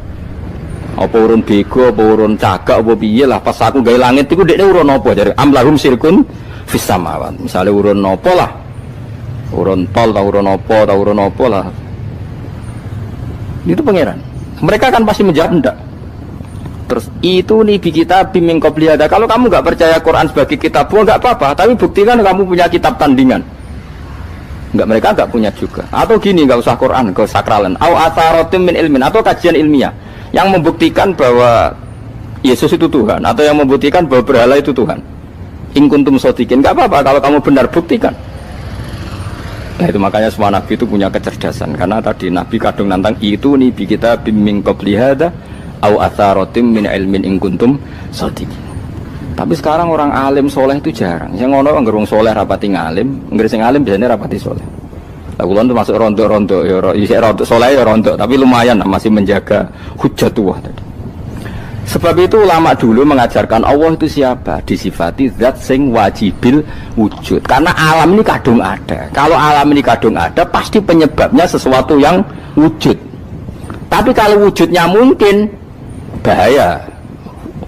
Apa urun bego, apa urun cagak, apa piye lah pas aku gawe langit iku dekne urun apa jare am lahum syirkun fis samawat. Misale urun apa lah? Urun tol ta urun apa lah. Itu pangeran. Mereka kan pasti menjawab enggak. Terus itu nih bi kitab biming qoblihada. Kalau kamu nggak percaya Quran sebagai kitab, nggak apa-apa. Tapi buktikan kamu punya kitab tandingan. Nggak, mereka nggak punya juga. Atau gini, nggak usah Quran, nggak usah sakralan. Au atharotim min ilmin, atau kajian ilmiah yang membuktikan bahwa Yesus itu Tuhan, atau yang membuktikan bahwa berhala itu Tuhan. In kuntum shodiqin, nggak apa-apa. Kalau kamu benar buktikan. Nah itu makanya semua Nabi itu punya kecerdasan. Karena tadi Nabi kadung nantang itu nih bi kitab biming qoblihada au atharatim min ilmin in kuntum shadiqin. Tapi sekarang orang alim soleh itu jarang. Yang ngono anggere wong soleh rapati ngalim, anggere sing alim biasanya rapati soleh. Lah kula itu masuk rontok-rontok ya isih rontok soleh ya rontok, tapi lumayan masih menjaga hujjatullah tadi. Sebab itu ulama dulu mengajarkan Allah itu siapa? Disifati zat sing wajibil wujud. Karena alam ini kadung ada. Kalau alam ini kadung ada, pasti penyebabnya sesuatu yang wujud. Tapi kalau wujudnya mungkin bahaya.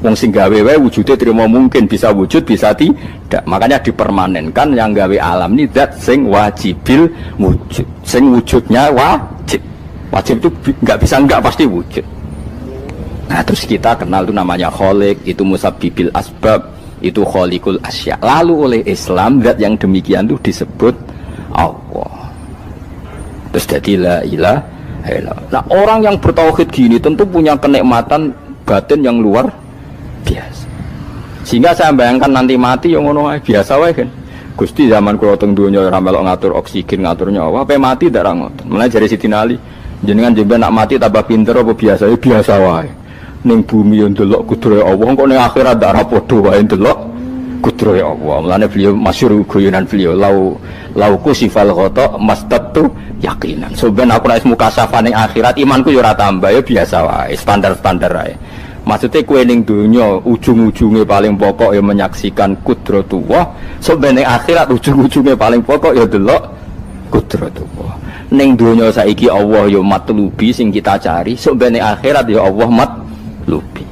Wong sing gawe wae wujude terima mungkin bisa wujud bisa tidak. Makanya dipermanenkan yang gawe alam ini zat sing wajibil wujud. Sing wujudnya wajib. Wajib itu enggak bisa enggak pasti wujud. Nah terus kita kenal itu namanya khaliq, itu musabbibil asbab, itu khaliqul asya. Lalu oleh Islam zat yang demikian itu disebut Allah. Terus jadi la ilaha illallah. Nah orang yang bertauhid gini tentu punya kenikmatan batin yang luar biasa. Sehingga saya bayangkan nanti mati yang ngono biasa wae kan. Gusti zaman kula teng donya ora melok ngatur oksigen, ngatur nyawa, apa mati ndak ra ngoten. Mulane jare Siti Ali, jenengan jenengan nak mati tambah pinter apa biasa? Ya biasa wae. Ning bumi yo ndelok kudrohe Allah, kok ning akhirat ndak ra padha wae ndelok kudrohe Allah. Mulane beliau masyhur guyonan beliau lau kusifal ghata mastatu yakinan. So ben aku nek mukasafah ning akhirat imanku yo ora tambah ya biasa wae, standar-standar wae. Maksudnya kue ning dunya ujung-ujungnya paling pokok ya menyaksikan kudratullah. So ben ning akhirat ujung-ujungnya paling pokok ya delok kudratullah. Ning dunya saiki Allah ya matlubi sing kita cari. So ben ning akhirat ya Allah matlubi.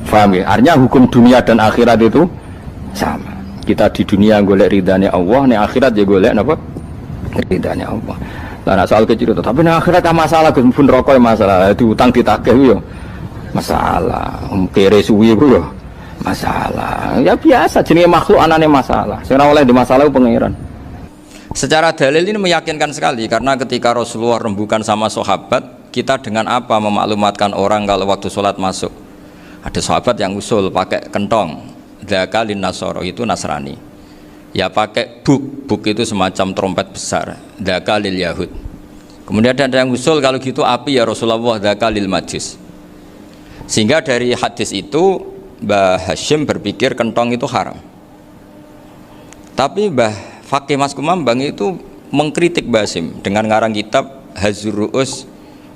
Paham ya? Artinya hukum dunia dan akhirat itu sama. Kita di dunia golek ridhanya Allah, ning akhirat ya golek napa? Ridhanya Allah. Lah soal kecil itu, tapi ning akhirat kan masalah Gus pun rokok masalah, diutang ditagih yo masalah, kere suwi ku yo masalah. Ya biasa jenenge makhluk anane masalah. Sing ora oleh di masalah pangeran. Secara dalil ini meyakinkan sekali karena ketika Rasulullah rembukan sama sahabat, kita dengan apa memaklumatkan orang kalau waktu sholat masuk? Ada sahabat yang usul pakai kentong, dzakalin nasoro itu Nasrani. Ya pakai buk itu semacam trompet besar, dzakalil Yahud. Kemudian ada yang usul kalau gitu api ya Rasulullah, dzakalil Majus. Sehingga dari hadis itu Mbah Hashim berpikir kentong itu haram. Tapi Mbah Fakih Mas Kumambang itu mengkritik Mbah Hashim dengan ngarang kitab Hazurru'us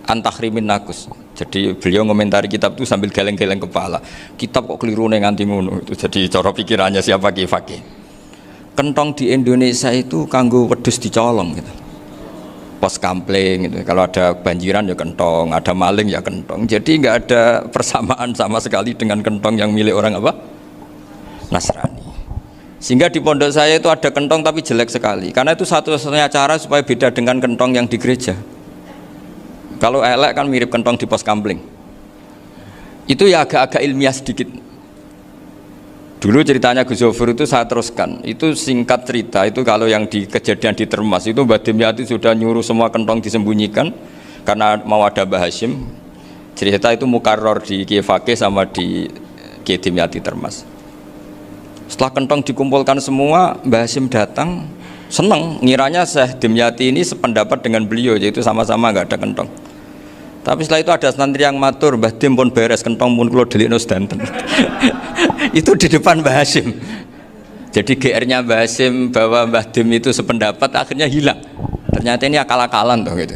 Antahrimin Nakus. Jadi beliau ngomentari kitab itu sambil geleng-geleng kepala. Kitab kok keliru nganti ngono itu. Jadi cara pikirannya siapa Ki Fakih. Kentong di Indonesia itu kanggo wedhus dicolong gitu. Pos kampling gitu. Kalau ada banjiran ya kentong, ada maling ya kentong. Jadi nggak ada persamaan sama sekali dengan kentong yang milik orang apa? Nasrani. Sehingga di pondok saya itu ada kentong tapi jelek sekali. Karena itu satu-satunya cara supaya beda dengan kentong yang di gereja. Kalau elek kan mirip kentong di pos kampling. Itu ya agak-agak ilmiah sedikit. Dulu ceritanya Gus Zofur itu saya teruskan. Itu singkat cerita, itu kalau yang di kejadian di Termas itu Mbah Dimyati sudah nyuruh semua kentong disembunyikan karena mau ada Mbah Hashim. Cerita itu mukarrar di Kiai Fakih sama di Kiai Dimyati Termas. Setelah kentong dikumpulkan semua, Mbah Hashim datang, seneng, ngiranya Syekh Dimyati ini sependapat dengan beliau, yaitu sama-sama nggak ada kentong. Tapi setelah itu ada santri yang matur, Mbah Dim pun beres kentong pun kula delikno sedanten. Itu di depan Mbah Hashim. Jadi GR-nya Mbah Hashim bahwa Mbah Dim itu sependapat akhirnya hilang. Ternyata ini akal-akalan toh gitu.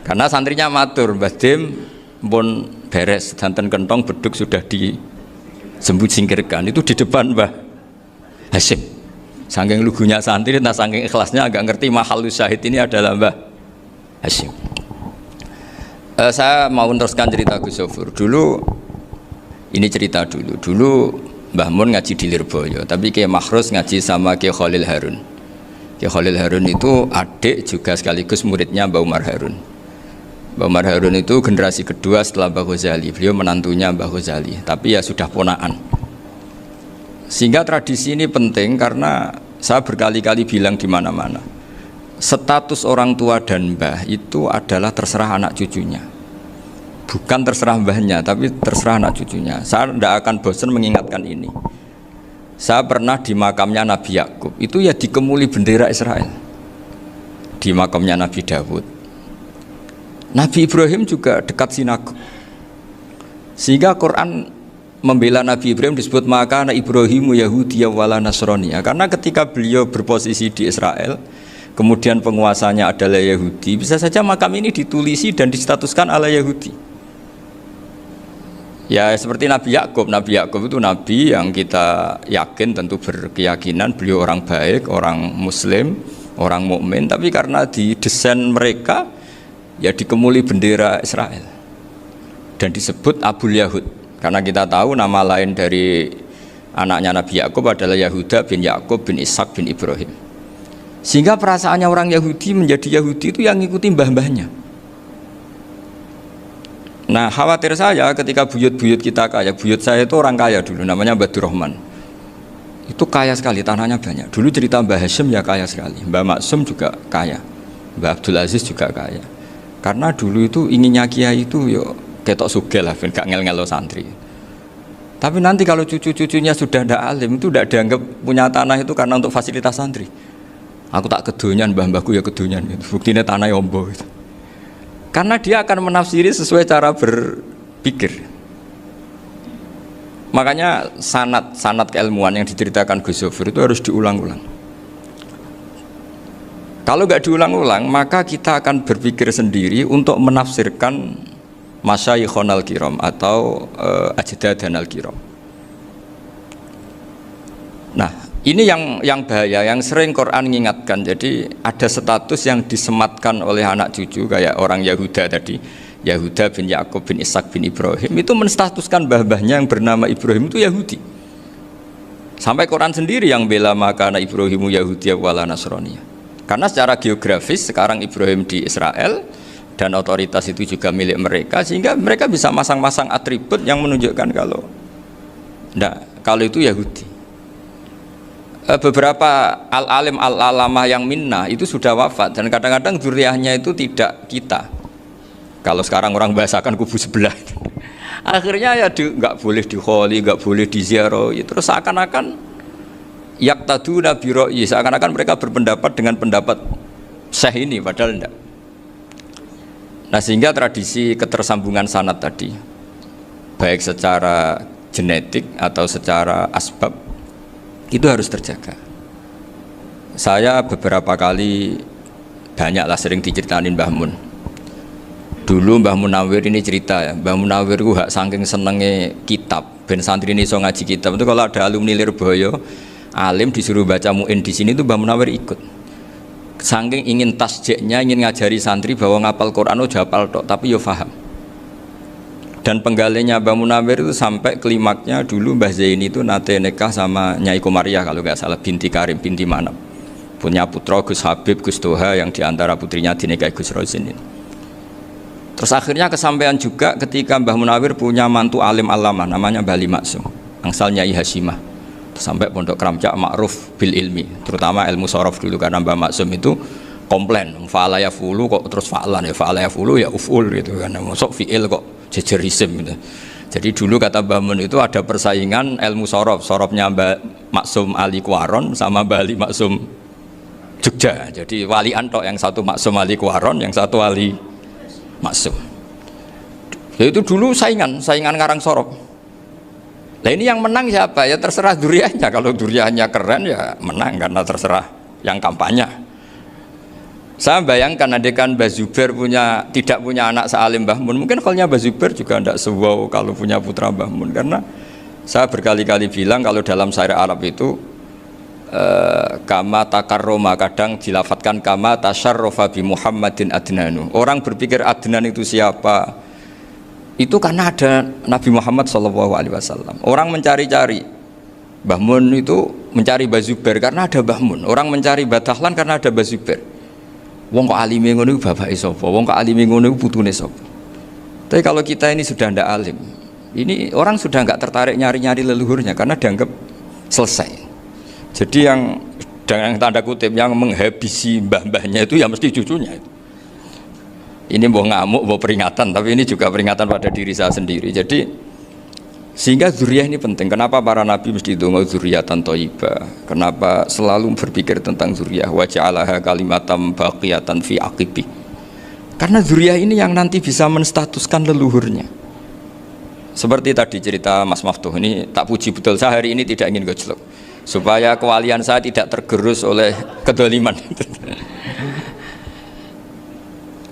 Karena santrinya matur, Mbah Dim pun beres sedanten kentong beduk sudah disingkirkan. Itu di depan Mbah Hashim. Saking lugunya santri, nah saking ikhlasnya agak ngerti mahalus syahid ini adalah Mbah Hashim. Saya mau meneruskan cerita Gus Zofur. Dulu ini cerita dulu Mbah Mun ngaji di Lirboyo, tapi Kiai Makhrus ngaji sama Kiai Khalil Harun. Kiai Khalil Harun itu adik juga sekaligus muridnya Mbah Umar Harun. Mbah Umar Harun itu generasi kedua setelah Mbah Ghazali. Beliau menantunya Mbah Ghazali, tapi ya sudah ponaan. Sehingga tradisi ini penting karena saya berkali-kali bilang di mana-mana. Status orang tua dan mbah itu adalah terserah anak cucunya. Bukan terserah mbahnya, tapi terserah anak cucunya. Saya tidak akan bosan mengingatkan ini. Saya pernah di makamnya Nabi Yakub, itu ya dikemuli bendera Israel. Di makamnya Nabi Dawud. Nabi Ibrahim juga dekat sinagog. Sehingga Quran membela Nabi Ibrahim disebut maka anak Ibrahimu Yahudiyya wala Nasraniyya. Karena ketika beliau berposisi di Israel, kemudian penguasanya adalah Yahudi, bisa saja makam ini ditulisi dan distatuskan ala Yahudi. Ya seperti Nabi Yakub. Nabi Yakub itu nabi yang kita yakin tentu berkeyakinan beliau orang baik, orang muslim, orang mukmin, tapi karena di desain mereka ya dikemuli bendera Israel dan disebut Abul Yahud. Karena kita tahu nama lain dari anaknya Nabi Yakub adalah Yahuda bin Yakub bin Ishak bin Ibrahim. Sehingga perasaannya orang Yahudi menjadi Yahudi itu yang ngikuti mbah-mbahnya. Nah khawatir saya ketika buyut-buyut kita kaya, buyut saya itu orang kaya dulu, namanya Badur Rahman. Itu kaya sekali, tanahnya banyak. Dulu cerita Mbah Hashim ya kaya sekali, Mbah Maksum juga kaya, Mbah Abdul Aziz juga kaya. Karena dulu itu inginnya kiai itu yo ketok sugih lah, gak ngel-ngelo santri. Tapi nanti kalau cucu-cucunya sudah tidak alim, itu tidak dianggap punya tanah itu karena untuk fasilitas santri. Aku tak kedonyan, mbah-mbahku ya kedonyan. Buktinya tanah yombo. Karena dia akan menafsiri sesuai cara berpikir. Makanya sanad keilmuan yang diceritakan Gus Zofur itu harus diulang-ulang. Kalau nggak diulang-ulang, maka kita akan berpikir sendiri untuk menafsirkan masyayikhonal kiram atau ajdadanal kiram. Nah, ini yang bahaya, yang sering Quran mengingatkan. Jadi ada status yang disematkan oleh anak cucu kayak orang Yahuda tadi, Yahuda bin Yakub bin Ishak bin Ibrahim, itu menstatuskan mbah-mbahnya yang bernama Ibrahim itu Yahudi. Sampai Quran sendiri yang bela maka anak Ibrahimu Yahudiyya wala Nasraniyya. Karena secara geografis sekarang Ibrahim di Israel dan otoritas itu juga milik mereka, sehingga mereka bisa masang-masang atribut yang menunjukkan kalau itu Yahudi. Beberapa al-alim al-alamah yang minnah itu sudah wafat dan kadang-kadang dzurriyyahnya itu tidak kita. Kalau sekarang orang bahasakan kubu sebelah. Akhirnya ya nggak boleh dikholi, nggak boleh diziarah. Terus seakan-akan yaqtaduna bi ra'yi, seakan-akan mereka berpendapat dengan pendapat syekh ini, padahal enggak. Nah sehingga tradisi ketersambungan sanad tadi, baik secara genetik atau secara asbab, itu harus terjaga. Saya beberapa kali banyaklah sering diceritain Mbah Mun. Dulu Mbah Munawir ini cerita ya, Mbah Munawir itu saking senenge kitab, ben santri ini so ngaji kitab. Itu kalau ada alumni Lirboyo, alim disuruh baca muin di sini itu Mbah Munawir ikut. Saking ingin tasjiknya, ingin ngajari santri bahwa ngapal Quran udah hafal tok, tapi yo faham. Dan penggalinya Mbah Munawir itu sampai klimaknya dulu Mbah Zaini itu nate nikah sama Nyai Komariah kalau nggak salah, binti Karim, binti Manap. Punya putra Gus Habib, Gus Toha yang diantara putrinya dinikahi Gus Rozin ini. Terus akhirnya kesampaian juga ketika Mbah Munawir punya mantu alim alama namanya Mbah Ali Maksum, angsal Nyai Hasyimah. sampai Pondok Kramjak ma'ruf bil ilmi, terutama ilmu sorof dulu karena Mbah Maksum itu komplain fa'ala ya fulu kok terus fa'lan ya fa'ala ya fulu ya uf'ul gitu kan, masuk fi'il kok jejer isim gitu. Jadi dulu kata Mbah Mun itu ada persaingan ilmu sorof, sorofnya Mbah Maksum Ali Kuaron sama Mbah Ali Maksum Jogja. Jadi wali antok, yang satu Maksum Ali Kuaron, yang satu Ali Maksum. Ya itu dulu saingan ngarang sorof. Nah ini yang menang siapa? Ya terserah duriannya. Kalau duriannya keren ya menang karena terserah yang kampanye. Saya bayangkan adekan Mbah Zubair tidak punya anak sealim Mbah Mun, mungkin kalnya Mbah Zubair juga tidak sewow kalau punya putra Mbah Mun, karena saya berkali-kali bilang kalau dalam syair Arab itu kama takarroma, kadang dilafatkan kama tasyarrofa bi Muhammadin adnanu. Orang berpikir Adnan itu siapa? Itu karena ada Nabi Muhammad SAW. Orang mencari-cari Mbah Mun itu mencari Mbah Zubair karena ada Mbah Mun. Orang mencari Mbah Dahlan karena ada Mbah Zubair. Wong kok alime ngono iku bapake sapa? Wong kok alime ngono iku putune sapa? Tapi kalau kita ini sudah ndak alim, ini orang sudah nggak tertarik nyari-nyari leluhurnya karena dianggap selesai. Jadi yang dengan tanda kutip yang menghabisi mbah-mbahnya itu ya mesti cucunya itu. Ini mau ngamuk, mau peringatan, tapi ini juga peringatan pada diri saya sendiri. Jadi sehingga zuriyah ini penting. Kenapa para nabi mesti donga zuriyatan thayyibah? Kenapa selalu berpikir tentang zuriyah? Wa ja'alaha kalimatam baqiyatan fi aqibi. Karena zuriyah ini yang nanti bisa menstatuskan leluhurnya. Seperti tadi cerita Mas Maftuh, ini tak puji betul, saya hari ini tidak ingin gojlok supaya kewalian saya tidak tergerus oleh kedoliman.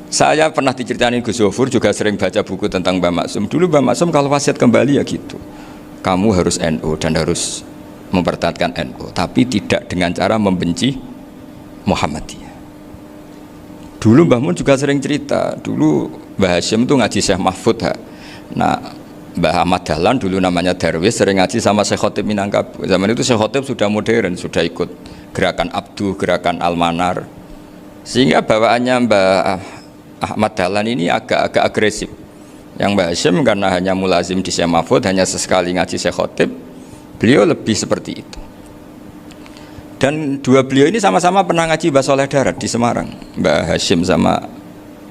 Saya pernah diceritain Gus Zofur, juga sering baca buku tentang Mbah Maksum. Dulu Mbah Maksum kalau wasiat kembali ya gitu, kamu harus NU dan harus mempertahankan NU, tapi tidak dengan cara membenci Muhammadiyah. Dulu Mbah Mun juga sering cerita, dulu Mbah Hashim itu ngaji Syekh Mahfud. Nah Mbah Ahmad Dahlan dulu namanya Darwis, sering ngaji sama Syekh Khotib Minangkabau. Zaman itu Syekh Khotib sudah modern, sudah ikut gerakan Abdu, gerakan Almanar, sehingga bawaannya Mbah Ahmad Dahlan ini agak agresif. Yang Mbah Hashim karena hanya mulazim di Syekh Mahfud, hanya sesekali ngaji Syekh Khotib, beliau lebih seperti itu. Dan dua beliau ini sama-sama pernah ngaji Mbah Soleh Darat di Semarang, Mbah Hashim sama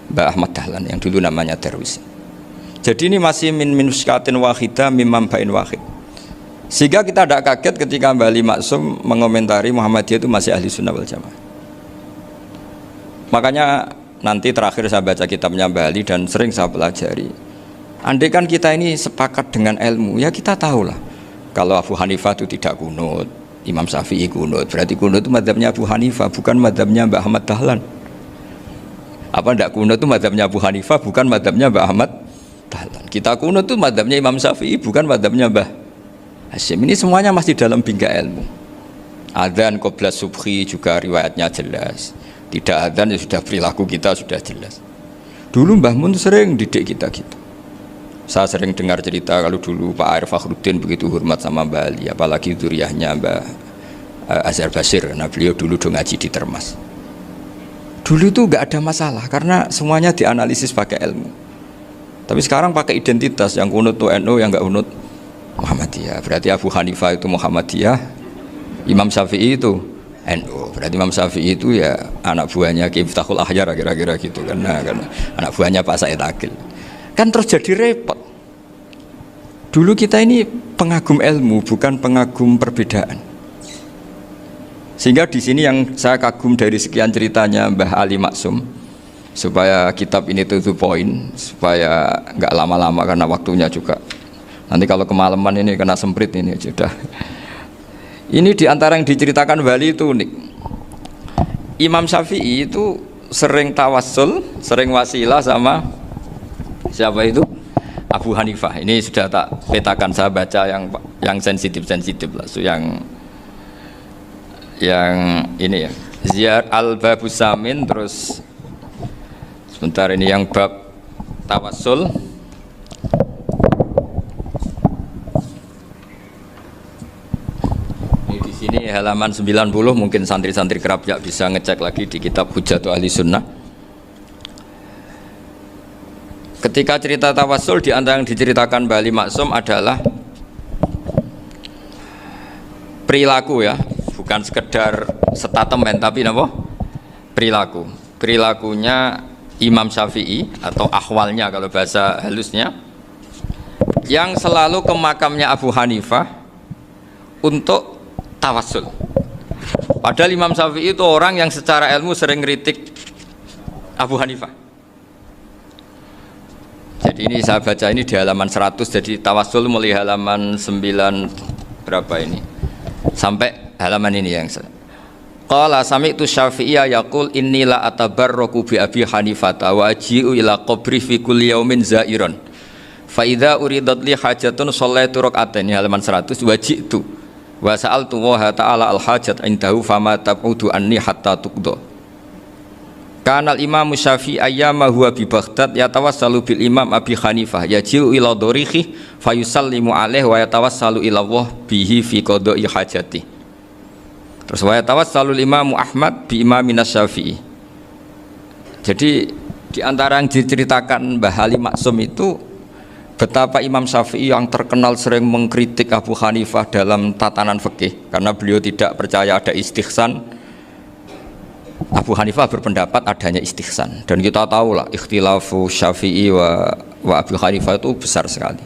Mbah Ahmad Dahlan yang dulu namanya Darwis. Jadi ini masih min muskatin wahidah mimam bain wahid. Sehingga kita tidak kaget ketika Mbah Ali Maksum mengomentari Muhammadiyah itu masih ahli sunnah wal jamaah. Makanya nanti terakhir saya baca kitabnya Mbah Ali dan sering saya pelajari. Andai kan kita ini sepakat dengan ilmu, ya kita tahulah kalau Abu Hanifah itu tidak kunut, Imam Syafi'i kunut, berarti kunut itu mazhabnya Abu Hanifah, bukan mazhabnya Mbah Ahmad Dahlan. Apa tidak kunut itu mazhabnya Abu Hanifah, bukan mazhabnya Mbah Ahmad Dahlan. Kita kunut itu mazhabnya Imam Syafi'i, bukan mazhabnya Mbah Hashim. Ini semuanya masih dalam bingkai ilmu. Adzan qabla subhi juga riwayatnya jelas. Tidak adzan ya sudah perilaku kita sudah jelas. Dulu Mbah Mun sering didik kita gitu. Saya sering dengar cerita kalau dulu Pak Arif Fakhruddin begitu hormat sama Mbah Ali, apalagi dzuriyahnya Mbah Azhar Basir, karena beliau dulu do ngaji di Termas. Dulu itu nggak ada masalah karena semuanya dianalisis pakai ilmu. Tapi sekarang pakai identitas, yang kunut tuh NU, yang nggak kunut Muhammadiyah. Berarti Abu Hanifah itu Muhammadiyah, Imam Syafi'i itu NU. Berarti Imam Syafi'i itu ya anak buahnya Ki Miftahul Ahyar kira-kira gitu kan. Nah, karena anak buahnya Pak Said Akil. Kan terus jadi repot. Dulu kita ini pengagum ilmu, bukan pengagum perbedaan. Sehingga di sini yang saya kagum dari sekian ceritanya Mbah Ali Maksum, supaya kitab ini to the point, supaya nggak lama-lama karena waktunya juga. Nanti kalau kemalaman ini kena semprit ini sudah. Ini diantara yang diceritakan Bali itu unik. Imam Syafi'i itu sering tawassul, sering wasilah sama siapa itu? Abu Hanifah. Ini sudah tak petakan, saya baca yang sensitif lah, so yang ini ya. Ziyar al-Babus Samin, terus sebentar ini yang bab tawassul. Ini di sini halaman 90, mungkin santri-santri Kerapiak bisa ngecek lagi di kitab Hujatul Ahli Sunnah. Ketika cerita tawassul, di antara yang diceritakan Mbah Ali Maksum adalah perilaku ya, bukan sekedar statement tapi napa? Perilaku. Perilakunya Imam Syafi'i atau ahwalnya kalau bahasa halusnya yang selalu ke makamnya Abu Hanifah untuk tawassul. Padahal Imam Syafi'i itu orang yang secara ilmu sering kritik Abu Hanifah. Jadi ini saya baca ini di halaman 100, jadi tawassul mulai halaman 9 berapa ini sampai halaman ini yang qala sami'tu Syafi'iyya yaqul inni la atabarraku bi Abi Hanifah wa aji'u ila qabri fi kulli yaumin za'iran fa idza uridat li hajatun shallaitu rak'atain halaman 100 waji'tu wa sa'altu wa ta'ala al hajat indahu fama tab'udu anni hatta tuqda. Kanal Imam Syafi'i ayyama huwa bi Baghdad yatawassalu bil Imam Abi Hanifah yaji'u ila dorihi fayusallimu alaihi wa yatawassalu ila Allah bihi fi qada'i hajati. Terus wa yatawassalu Imam Ahmad bi Imamina Syafi'i. Jadi di antara yang diceritakan Mbah Halim Maksum itu betapa Imam Syafi'i yang terkenal sering mengkritik Abu Hanifah dalam tatanan fikih karena beliau tidak percaya ada istihsan. Abu Hanifah berpendapat adanya istihsan dan kita tahu lah ikhtilafu Syafi'i wa Abu Hanifah itu besar sekali.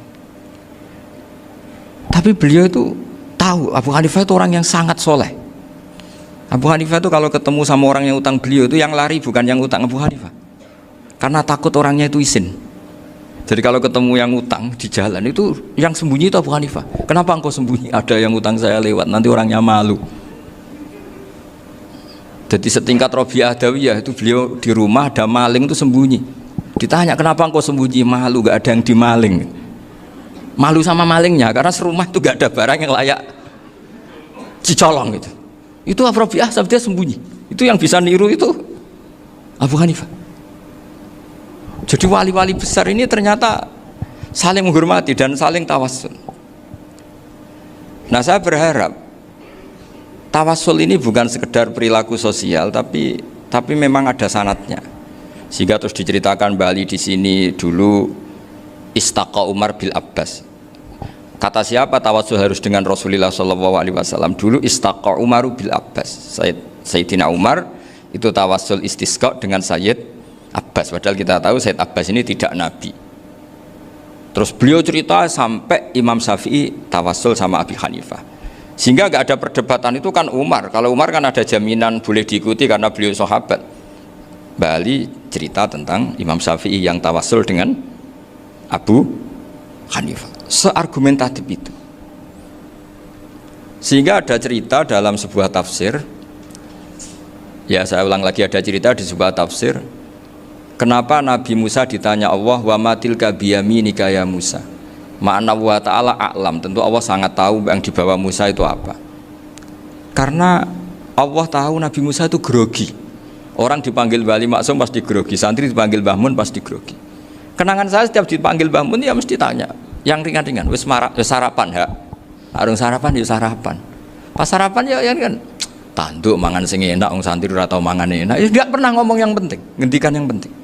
Tapi beliau itu tahu Abu Hanifah itu orang yang sangat soleh. Abu Hanifah itu kalau ketemu sama orang yang utang beliau itu yang lari bukan yang utang Abu Hanifah, karena takut orangnya itu izin. Jadi kalau ketemu yang utang di jalan itu yang sembunyi itu Abu Hanifah. Kenapa engkau sembunyi? Ada yang utang saya lewat, nanti orangnya malu. Jadi setingkat Robi'ah Adawiyah itu beliau di rumah ada maling itu sembunyi. Ditanya kenapa engkau sembunyi? Malu, gak ada yang dimaling. Malu sama malingnya karena serumah itu gak ada barang yang layak dicolong gitu. Itu Robi'ah sabda sembunyi. Itu yang bisa niru itu Abu Hanifah. Jadi wali-wali besar ini ternyata saling menghormati dan saling tawassul. Nah saya berharap tawassul ini bukan sekedar perilaku sosial, tapi memang ada sanatnya. Sehingga terus diceritakan Bali di sini dulu istaqa Umar bil Abbas. Kata siapa tawassul harus dengan Rasulullah SAW? Dulu istaqa Umar bil Abbas. Sayyidina Umar itu tawassul istisqa dengan Sayyid Abbas. Padahal kita tahu Sayyid Abbas ini tidak nabi. Terus beliau cerita sampai Imam Syafi'i tawassul sama Abi Hanifah. Sehingga gak ada perdebatan itu kan Umar. Kalau Umar kan ada jaminan boleh diikuti karena beliau sahabat. Bali cerita tentang Imam Syafi'i yang tawassul dengan Abu Hanifah. Seargumentatif itu. Sehingga ada cerita dalam sebuah tafsir. Ya saya ulang lagi, ada cerita di sebuah tafsir. Kenapa Nabi Musa ditanya Allah wa matilka biyaminika ya Musa? Ma'ana wa ta'ala a'lam. Tentu Allah sangat tahu yang dibawa Musa itu apa. Karena Allah tahu Nabi Musa itu grogi. Orang dipanggil Wali Maksum pasti grogi, santri dipanggil Mbah Mun pasti grogi. Kenangan saya setiap dipanggil Mbah Mun ya mesti tanya yang ringan-ringan, wis sarapan ha. Arung sarapan ya sarapan. Pas sarapan ya kan tanduk mangan sing enak, wong santri ora tau mangan enak. Ya enggak pernah ngomong yang penting, ngendikan yang penting.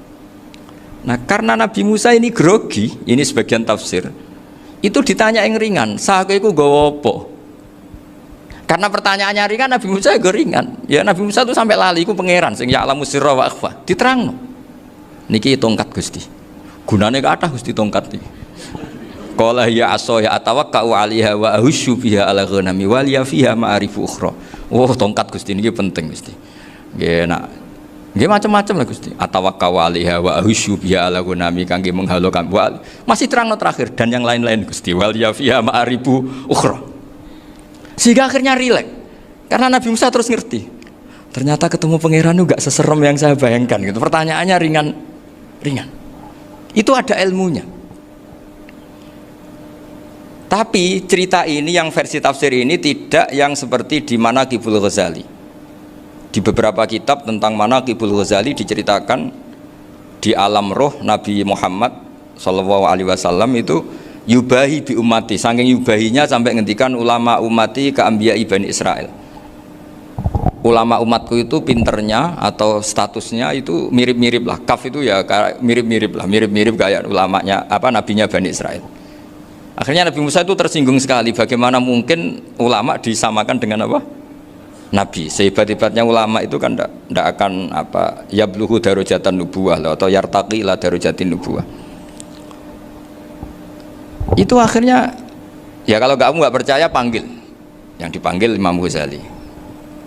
Nah, karena Nabi Musa ini grogi, ini sebagian tafsir. Itu ditanya yang ringan, sahaja itu gawa apa? Karena pertanyaannya ringan, Nabi Musa juga ringan. Ya Nabi Musa itu sampai lali, itu pangeran, sing ya'lamu sirra wa akhfa. Diterangno. Niki tongkat Gusti. Gunane kathah Gusti tongkat iki. Qala ya asaya atawakkau 'alaiha wa ahusyu biha 'ala ghanami wal ya fiha ma'arifu ukhra. Oh, tongkat Gusti niki penting Gusti. Nggih nak nggih macam-macam lah Gusti. Atawakkau 'alaiha wa ahusyu biha 'ala ghanami kangge menghalokan. Masih terangno terakhir dan yang lain-lain Gusti. Wal ya fiha ma'arifu ukhra. Sehingga akhirnya rileks. Karena Nabi Musa terus ngerti. Ternyata ketemu pangeran itu gak seserem yang saya bayangkan gitu. Pertanyaannya ringan. Itu ada ilmunya. Tapi cerita ini yang versi tafsir ini tidak yang seperti di Manaqibul Ghazali. Di beberapa kitab tentang Manaqibul Ghazali diceritakan di alam roh Nabi Muhammad SAW itu yubahi bi ummati, saking yubahinya sampai ngendikan ulama ummati ke anbiya Bani Israel. Ulama umatku itu pinternya atau statusnya itu mirip-mirip lah. Kaf itu ya mirip-mirip kayak ulamanya nabinya Bani Israel. Akhirnya Nabi Musa itu tersinggung sekali, bagaimana mungkin ulama disamakan dengan apa? Nabi. Sehebat-hebatnya ulama itu kan tidak akan apa yabluhu darajatan nubuwah atau yartaqi ila darajatin nubuwah. Itu akhirnya ya kalau kamu nggak percaya panggil. Yang dipanggil Imam Ghazali.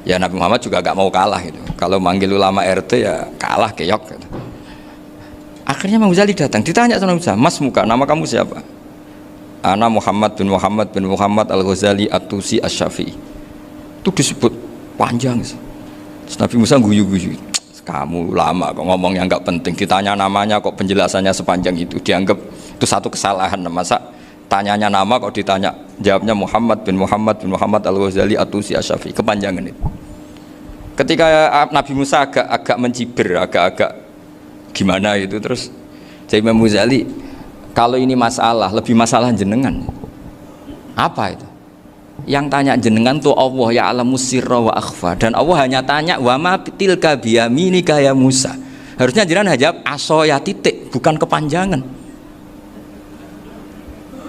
Ya Nabi Muhammad juga nggak mau kalah gitu. Kalau manggil ulama RT ya kalah keok gitu. Akhirnya Imam Ghazali datang, ditanya sama Musa, "Mas muka, nama kamu siapa?" "Ana Muhammad bin Muhammad Al-Ghazali At-Tusi Asy-Syafi'i." Itu disebut panjang sih. Terus Nabi Musa guyu-guyu. Kamu lama kok ngomong yang nggak penting, ditanya namanya kok penjelasannya sepanjang itu, dianggap itu satu kesalahan. Masa tanyanya nama kok ditanya jawabnya Muhammad bin Muhammad Al-Ghazali At-Tusi Asy-Syafi'i, kepanjangan itu. Ketika Nabi Musa agak mencibir, agak gimana itu, terus jadi Imam Ghazali, kalau ini masalah, lebih masalah jenengan. Apa itu? Yang tanya jenengan tuh Allah ya alamu sirra wa akhfa, dan Allah hanya tanya wa ma tilka biyaminika ya Musa. Harusnya jenengan jawab asoya titik, bukan kepanjangan.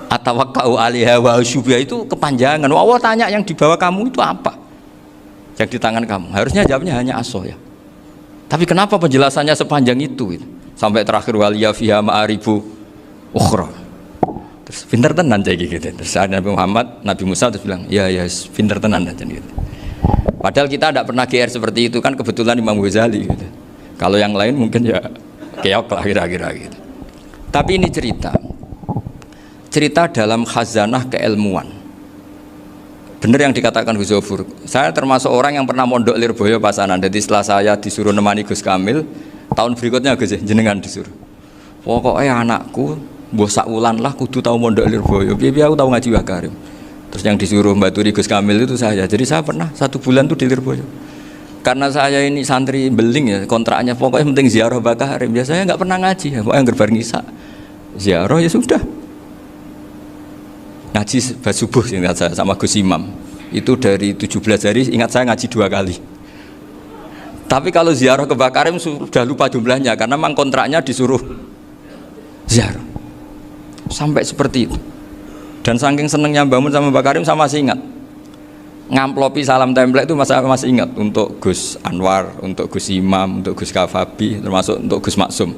Atawakkau 'alaiha wa syubha itu kepanjangan. Allah tanya yang di bawah kamu itu apa? Yang di tangan kamu. Harusnya jawabnya hanya asoya. Tapi kenapa penjelasannya sepanjang itu? Sampai terakhir waliya fiha ma'aribu ukhra. Terus pinter tenan jadi gitu. Terus Nabi Musa terus bilang, ya pinter tenan aja gitu. Padahal kita tidak pernah GR seperti itu kan, kebetulan Imam Ghazali gitu. Kalau yang lain mungkin ya keok lah kira-kira gitu. Tapi ini cerita dalam khazanah keilmuan. Benar yang dikatakan Gus Zofur. Saya termasuk orang yang pernah mondok Lirboyo Pasanan. Jadi setelah saya disuruh nemani Gus Kamil, tahun berikutnya Gus jenengan disuruh. Pokoknya anakku mbah sakulan lah kudu tahu mondok Lirboyo. Piye aku tahu ngaji Wakarim. Terus yang disuruh mbaturi Gus Kamil itu saya. Jadi saya pernah 1 bulan tuh di Lirboyo. Karena saya ini santri beling ya, kontraknya pokoknya penting ziarah Bakarim. Biasanya nggak pernah ngaji ya, pokoknya gerbar ngisa. Ziarah ya sudah. Ngaji subuh ingat saya sama Gus Imam. Itu dari 17 hari ingat saya ngaji 2 kali. Tapi kalau ziarah ke Bakarim sudah lupa jumlahnya karena memang kontraknya disuruh ziarah. Sampai seperti itu. Dan saking senengnya bangun sama Bakarim saya masih ingat. Ngamplopi salam template itu masih ingat untuk Gus Anwar, untuk Gus Imam, untuk Gus Kafabi, termasuk untuk Gus Maksum.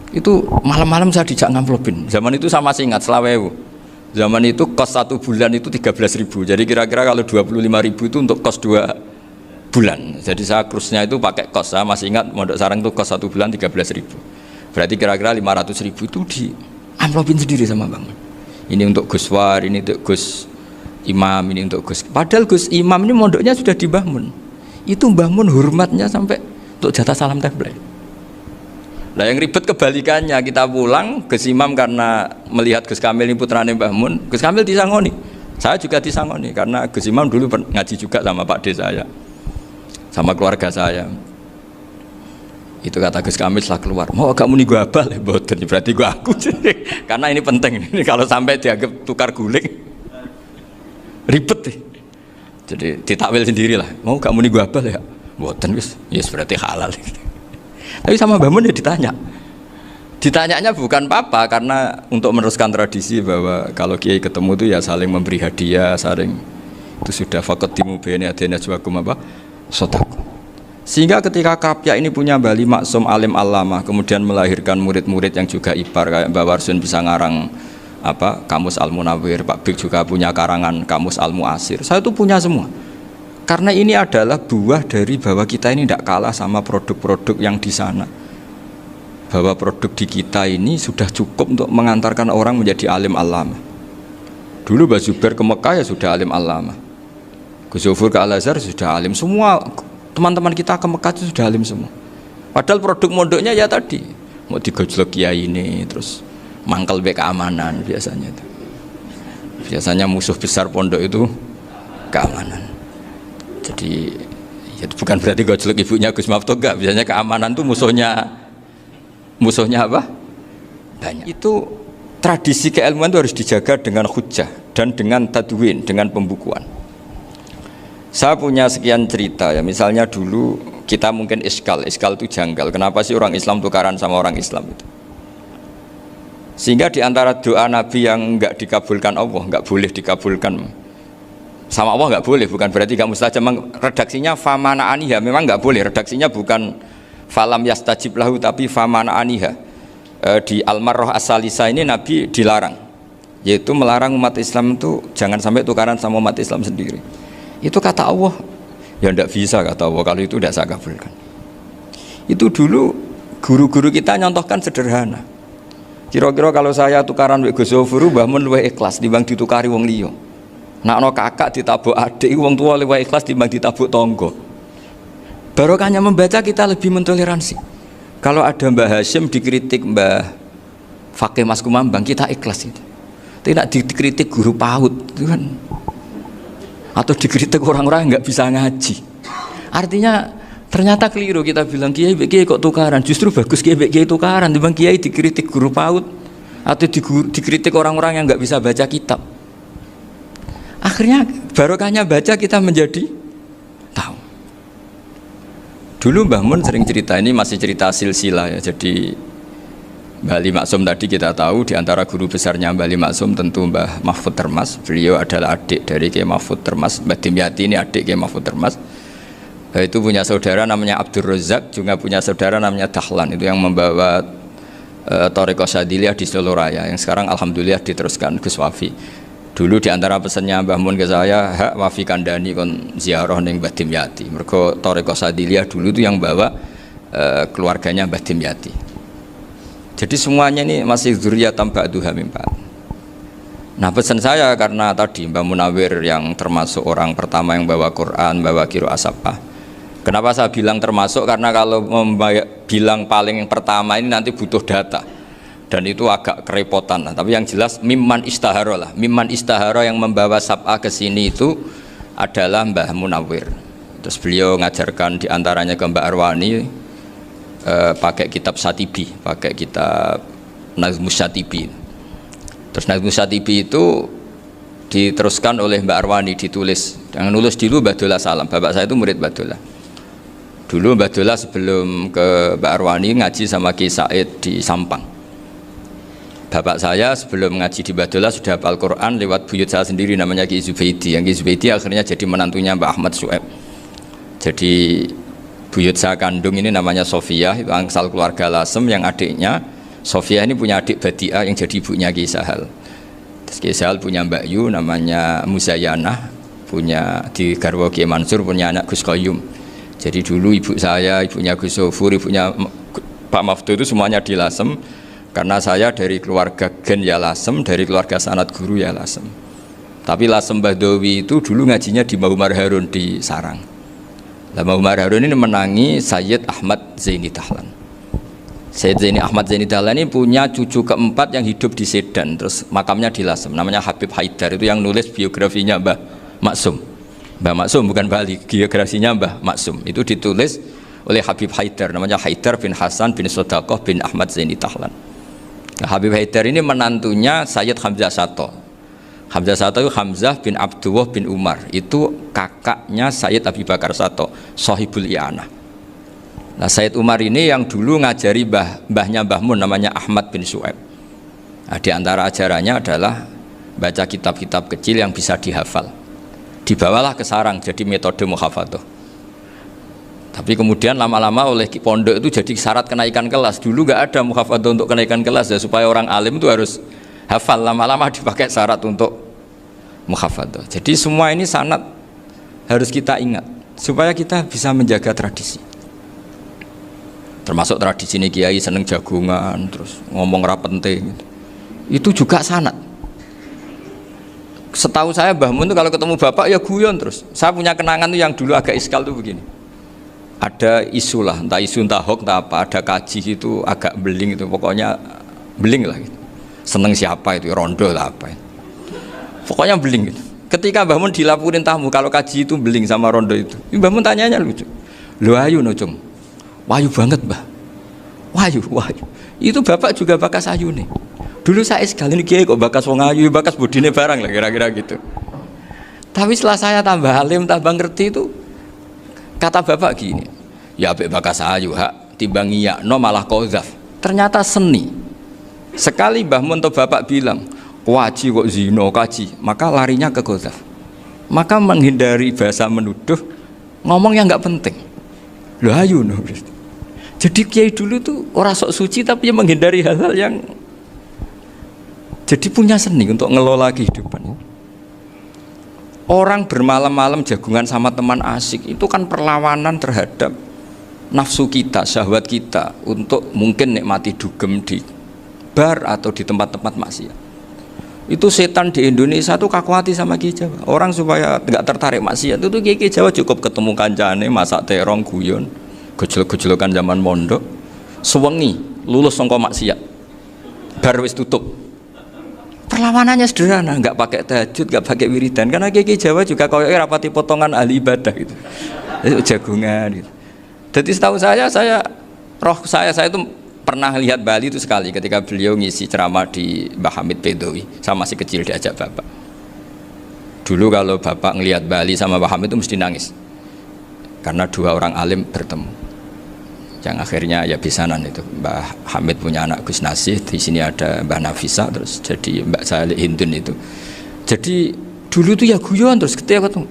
Itu malam-malam saya dijak ngamplopin. Zaman itu saya masih ingat selawewu. Zaman itu kos 1 bulan itu 13.000. Jadi kira-kira kalau 25.000 itu untuk kos 2 bulan. Jadi saya krusnya itu pakai kos. Saya masih ingat Mondok Sarang itu kos 1 bulan 13.000. Berarti kira-kira 500.000 itu di amplopin sendiri sama Bang. Ini untuk Gus War, ini untuk Gus Imam, ini untuk Gus. Padahal Gus Imam ini mondoknya sudah di Mbah Mun. Itu Mbah Mun hormatnya sampai untuk jatah salam template. Nah yang ribet kebalikannya, kita pulang Gus Imam karena melihat Gus Kamil ini putrane Mbah Mun, Gus Kamil disangoni. Saya juga disangoni karena Gus Imam dulu ngaji juga sama Pak D saya, sama keluarga saya. Itu kata Gus Kamil setelah keluar, mau kamu nih gua abal ya, boten berarti gua aku. Karena ini penting, ini kalau sampai dianggap tukar guling, ribet deh. Jadi ditakwil sendirilah, mau kamu nih gua abal ya, boten wis, yes berarti halal. Tapi sama Mbah Mun ya ditanyanya bukan apa karena untuk meneruskan tradisi bahwa kalau kiai ketemu itu ya saling memberi hadiah, saling itu sudah faqaddimu baina adina juakum apa sotak. Sehingga ketika Krapyak ini punya Bali Maksum alim allamah, kemudian melahirkan murid-murid yang juga ibar kayak Mbak Warsun bisa ngarang apa Kamus Al-Munawwir, Pak Bik juga punya karangan Kamus Al-Mu'asir. Saya itu punya semua. Karena ini adalah buah dari bahwa kita ini tidak kalah sama produk-produk yang di sana. Bahwa produk di kita ini sudah cukup untuk mengantarkan orang menjadi alim allamah. Dulu Mbah Zubair ke Mekah ya sudah alim allamah. Gus Zofur ke Al-Azhar sudah alim. Semua teman-teman kita ke Mekah itu sudah alim semua. Padahal produk mondoknya ya tadi mau digojlok kiai ini, terus mangkel be keamanan biasanya itu. Biasanya musuh besar pondok itu keamanan. Jadi ya bukan berarti gojlok ibunya Gus Maftuh, enggak. Biasanya keamanan itu musuhnya apa? Banyak. Itu tradisi keilmuan itu harus dijaga dengan hujjah dan dengan tadwin, dengan pembukuan. Saya punya sekian cerita ya. Misalnya dulu kita mungkin iskal itu janggal. Kenapa sih orang Islam tukaran sama orang Islam itu? Sehingga di antara doa Nabi yang enggak dikabulkan Allah, enggak boleh dikabulkan sama Allah, enggak boleh, bukan berarti enggak mustajab. Redaksinya famana aniha, memang enggak boleh. Redaksinya bukan falam yastajib lahu, tapi famana aniha. Di Al-Marrah As-Salisa ini Nabi dilarang, yaitu melarang umat Islam itu jangan sampai tukaran sama umat Islam sendiri. Itu kata Allah, ya enggak bisa kata Allah, kalau itu tidak saya kabulkan. Itu dulu guru-guru kita nyontohkan sederhana. Kira-kira kalau saya tukaran wek Gus Zofuru, Mbah Mun luwih ikhlas dibanding ditukari wong liya. Nek ana kakak ditabuk adik, wong tua luwih ikhlas dibanding ditabuk tangga. Barokahnya membaca kita lebih mentoleransi. Kalau ada Mbah Hashim dikritik Mbah Fakih Mas Kumambang, kita ikhlas itu. Tidak dikritik guru PAUD itu kan. Atau dikritik orang-orang yang nggak bisa ngaji. Artinya ternyata keliru kita bilang kiai kok tukaran, justru bagus kiai tukaran dibanding kiai dikritik guru PAUD atau dikritik orang-orang yang nggak bisa baca kitab. Akhirnya barokahnya baca kita menjadi tahu. Dulu Mbah Mun sering cerita, ini masih cerita silsilah ya. Jadi Mbah Ali Maksum tadi kita tahu di antara guru besarnya Mbah Ali Maksum tentu Mbah Mahfud Termas. Beliau adalah adik dari Kiai Mahfud Termas. Mbah Dimyati ini adik Kiai Mahfud Termas. Itu punya saudara namanya Abdul Razak, juga punya saudara namanya Dahlan, itu yang membawa Thariqah Syadziliyah di Solo Raya, yang sekarang alhamdulillah diteruskan Gus Wafi. Dulu di antara pesannya Mbah Mun ke saya, hak Wafi kandani kon ziarah ning Mbah Dimyati. Mergo Thariqah Syadziliyah dulu itu yang bawa keluarganya Mbah Dimyati. Jadi semuanya ini masih dzurriyyatan ba'duha min ba'd. Nah pesan saya karena tadi Mbah Munawir yang termasuk orang pertama yang bawa Quran, bawa Qiraah Sabah. Kenapa saya bilang termasuk? Karena kalau bilang paling yang pertama ini nanti butuh data dan itu agak kerepotan. Tapi yang jelas mimman istahara lah. Mimman istahara yang membawa Sabah ke sini itu adalah Mbah Munawir. Terus beliau ngajarkan diantaranya ke Mbak Arwani pakai kitab Satibi, pakai kitab Nazmus Satibi. Terus Nazmus Satibi itu diteruskan oleh Mbak Arwani, ditulis. Yang nulis dulu Mbah Dola Salam. Bapak saya itu murid Mbah Dola. Dulu Mbah Dola sebelum ke Mbak Arwani ngaji sama Ki Said di Sampang. Bapak saya sebelum ngaji di Mbah Dola sudah hafal Quran lewat buyut saya sendiri namanya Ki Zubaidi. Yang Ki Zubaidi akhirnya jadi menantunya Mbah Ahmad Su'eb. Jadi buyut saya kandung ini namanya Sofia, itu angsal keluarga Lasem, yang adiknya Sofia ini punya adik Badiah yang jadi ibunya Ki Sahal. Terus Ki Sahal punya Mbak Yu namanya Muzayanah, punya di garwa Ki Mansur punya anak Gus Qayyum. Jadi dulu ibu saya, ibunya Gus Sofur, ibunya Pak Maftu itu semuanya di Lasem. Karena saya dari keluarga Gen ya Lasem, dari keluarga sanad guru ya Lasem. Tapi Lasem Bahdawi itu dulu ngajinya di Mbah Umar Harun di Sarang. Mbah Umar Harun ini menangi Sayyid Ahmad Zaini Dahlan. Sayyid Zaini Ahmad Zaini Dahlan ini punya cucu keempat yang hidup di Sedan, terus makamnya di Lasem, namanya Habib Haidar, itu yang nulis biografinya Mbah Maksum. Mbah Maksum bukan Bali, biografinya Mbah Maksum itu ditulis oleh Habib Haidar, namanya Haidar bin Hasan bin Sodaqoh bin Ahmad Zaini Dahlan. Nah, Habib Haidar ini menantunya Sayyid Hamzah Sato. Hamzah Sato itu Hamzah bin Abdullah bin Umar, itu kakaknya Sayyid Abi Bakar Sato, Sohibul I'anah. Nah Sayyid Umar ini yang dulu ngajari mbahnya Mbah Mun namanya Ahmad bin Su'eb. Nah, di antara ajarannya adalah baca kitab-kitab kecil yang bisa dihafal. Dibawalah ke sarang jadi metode muhafadzah. Tapi kemudian lama-lama oleh pondok itu jadi syarat kenaikan kelas. Dulu nggak ada muhafadzah untuk kenaikan kelas ya, supaya orang alim itu harus hafal. Lama-lama dipakai syarat untuk muhafadzah. Jadi semua ini sanad harus kita ingat supaya kita bisa menjaga tradisi. Termasuk tradisi ini kiai seneng jagungan, terus ngomong ra penting. Itu juga sanad. Setahu saya Mbah Mun itu kalau ketemu bapak ya guyon terus. Saya punya kenangan tuh yang dulu agak iskal tuh begini. Ada isu lah, entah isu entah hoax entah apa, ada kaji itu agak beling itu, pokoknya beling lah gitu. Seneng siapa itu, rondo lah apa. Pokoknya beling gitu. Ketika Mbah Mun dilaporin tamu kalau kaji itu beling sama rondo itu. Mbah Mun tanyanya lucu. Lho ayu no cung. Wahyu banget Mbah. Wahyu. Itu bapak juga bakas ayu nih. Dulu saya sekali ini kiai kok bakas wong ayu, bakas budine barang lah kira-kira gitu. Tapi setelah saya tambah alim, tambah ngerti itu, kata bapak gini, ya apik bakas ayu hak timbang iya no malah qadzaf. Ternyata seni. Sekali Mbah Mun atau bapak bilang, kaji kok zino, kaji, maka larinya ke qadzaf. Maka menghindari bahasa menuduh, ngomong yang nggak penting. Loh ayo no. Jadi kiai dulu tuh orang sok suci tapi dia menghindari hal-hal yang jadi punya seni untuk ngelola kehidupan. Orang bermalam-malam jagungan sama teman asik itu kan perlawanan terhadap nafsu kita, syahwat kita untuk mungkin nikmati dugem di bar atau di tempat-tempat maksiat. Itu setan di Indonesia tuh kakuati sama Kiai Jawa. Orang supaya nggak tertarik maksiat itu Kiai Jawa cukup ketemu kancane masak terong guyon, gejol-gejolokan zaman mondok, sewengi lulus sangka maksiat. Bar wis tutup. Perlawanannya sederhana, nggak pakai tahajud, nggak pakai wiridan, karena Kiai Jawa juga koyoknya rapati potongan ahli ibadah gitu. Itu jagungan gitu. Jadi setahu saya itu pernah lihat Bali itu sekali ketika beliau ngisi ceramah di Mbah Hamid Bedowi. Saya masih kecil diajak bapak. Dulu kalau bapak ngelihat Bali sama Mbah Hamid itu mesti nangis karena dua orang alim bertemu. Yang akhirnya ya bisanan itu. Mbah Hamid punya anak Gus Nasih, di sini ada Mbah Nafisa, terus jadi Mbak Salih Hindun itu. Jadi dulu tuh ya guyon terus ketika ketemu.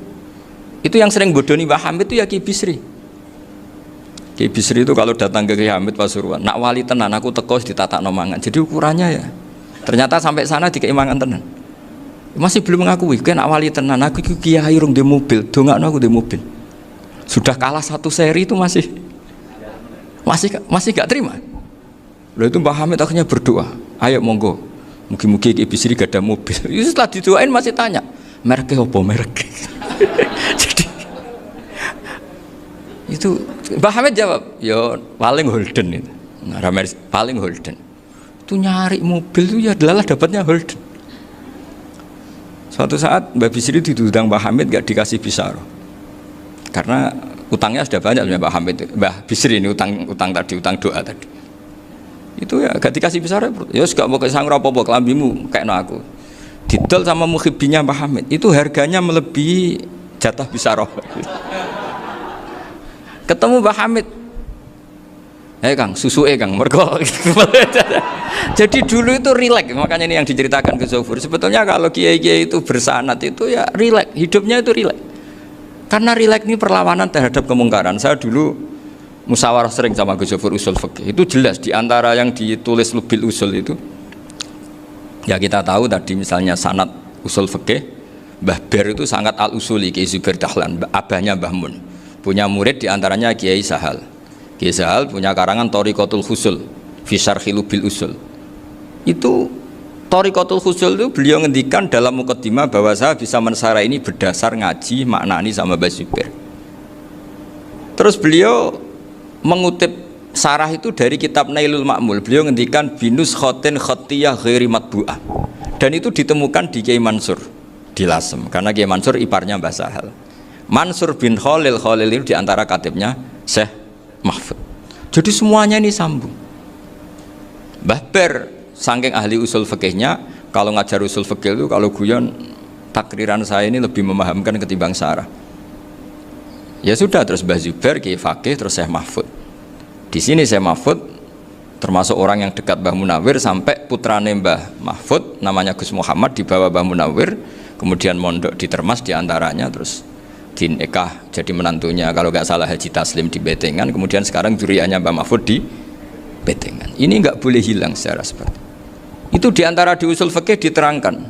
Itu yang sering bodoni Mbah Hamid itu ya Ki Bisri. Ki Bisri itu kalau datang ke Ki Hamid Pasuruan, nak wali tenan aku teko ditata nomangan. Jadi ukurannya ya, ternyata sampai sana dikeimangan tenan. Masih belum mengakui, kan nak wali tenan aku kiai rung di mobil, dongakno aku di mobil. Sudah kalah satu seri itu masih gak terima. Lalu itu Mbah Hamid akhirnya berdoa, ayo monggo, mugi-mugi Ki Bisri gak ada mobil. Itu setelah didoain masih tanya, mereknya apa merek? Jadi itu Mbah Hamid jawab, ya paling Holden itu. Nah, paling Holden. Itu nyari mobil itu ya adalah dapatnya Holden. Suatu saat Mbah Bisri ditudang Mbah Hamid gak dikasih bisaro. Karena utangnya sudah banyak Mbah Hamid. Mbah Bisri ini utang tadi, utang doa tadi. Itu ya gak dikasih bisaro. Ya gak mau kesang apa-apa kelambimu kayak aku. Didol sama muhibbinya Mbah Hamid. Itu harganya melebihi jatah bisaro. Ketemu Mbah Hamid, Kang, susu Kang, mergo. Jadi dulu itu rileks, makanya ini yang diceritakan ke Zofur. Sebetulnya kalau kiai-kiai itu bersanat itu ya rileks, hidupnya itu rileks. Karena rileks ini perlawanan terhadap kemungkaran. Saya dulu musyawarah sering sama Gus Zofur usul fikih. Itu jelas di antara yang ditulis Lubil Usul itu. Ya kita tahu tadi misalnya sanad usul fikih, Mbah Ber itu sangat al-usuli, Kiai Zubair Dahlan, abahnya Mbah Mun. Punya murid diantaranya Kiai Sahal. Kiai Sahal punya karangan Thariqatul Husul fi Syarhi Lubil Usul. Itu Thariqatul Husul itu beliau ngendikan dalam mukaddimah bahwa saya bisa mensarah ini berdasar ngaji maknani sama Mbah Zubair. Terus beliau mengutip sarah itu dari kitab Nailul Ma'mul. Beliau ngendikan binus khotin khatiyah ghairi matbu'ah. Dan itu ditemukan di Kiai Mansur di Lasem karena Kiai Mansur iparnya Mbah Sahal. Mansur bin Khalil itu diantara katibnya Syekh Mahfud. Jadi semuanya ini sambung. Mbah Ber saking ahli usul fikihnya, kalau ngajar usul fikih itu kalau guyon takriran saya ini lebih memahamkan ketimbang sarah. Ya sudah, terus Mbah Zubair Kiai Fakih, terus Syekh Mahfud. Di sini Syekh Mahfud termasuk orang yang dekat Mbah Munawir sampai putrane Mbah Mahfud namanya Gus Muhammad dibawa Mbah Munawir, kemudian mondok di Termas diantaranya, terus di nikah jadi menantunya kalau nggak salah Haji Taslim di Betengan, kemudian sekarang juriannya Mbah Mahfud di Betengan. Ini nggak boleh hilang secara seperti itu. Diantara di usul fikih diterangkan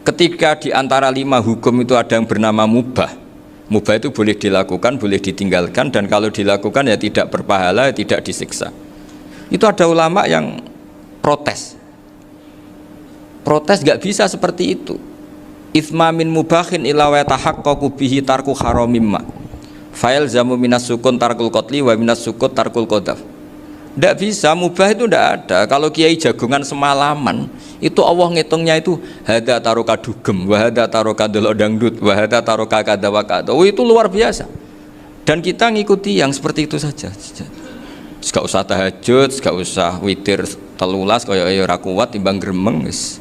ketika diantara 5 hukum itu ada yang bernama mubah. Mubah itu boleh dilakukan, boleh ditinggalkan, dan kalau dilakukan ya tidak berpahala, tidak disiksa. Itu ada ulama yang protes nggak bisa seperti itu. Ithma min mubahin ila wa tahaqqaqu bihi tarku haramimma fa'il zamu minas sukun tarkul qatli wa minas sukut tarkul qadaf. Tidak bisa, mubah itu tidak ada. Kalau kiai jagungan semalaman itu Allah ngitungnya itu hada taroka dugem, wa hada taroka delok dangdut, wa hada taroka kada wa kada. Oh, itu luar biasa. Dan kita ngikuti yang seperti itu saja. Gak usah tahajud, gak usah witir telulas kaya ora kuat timbang gremeng wis.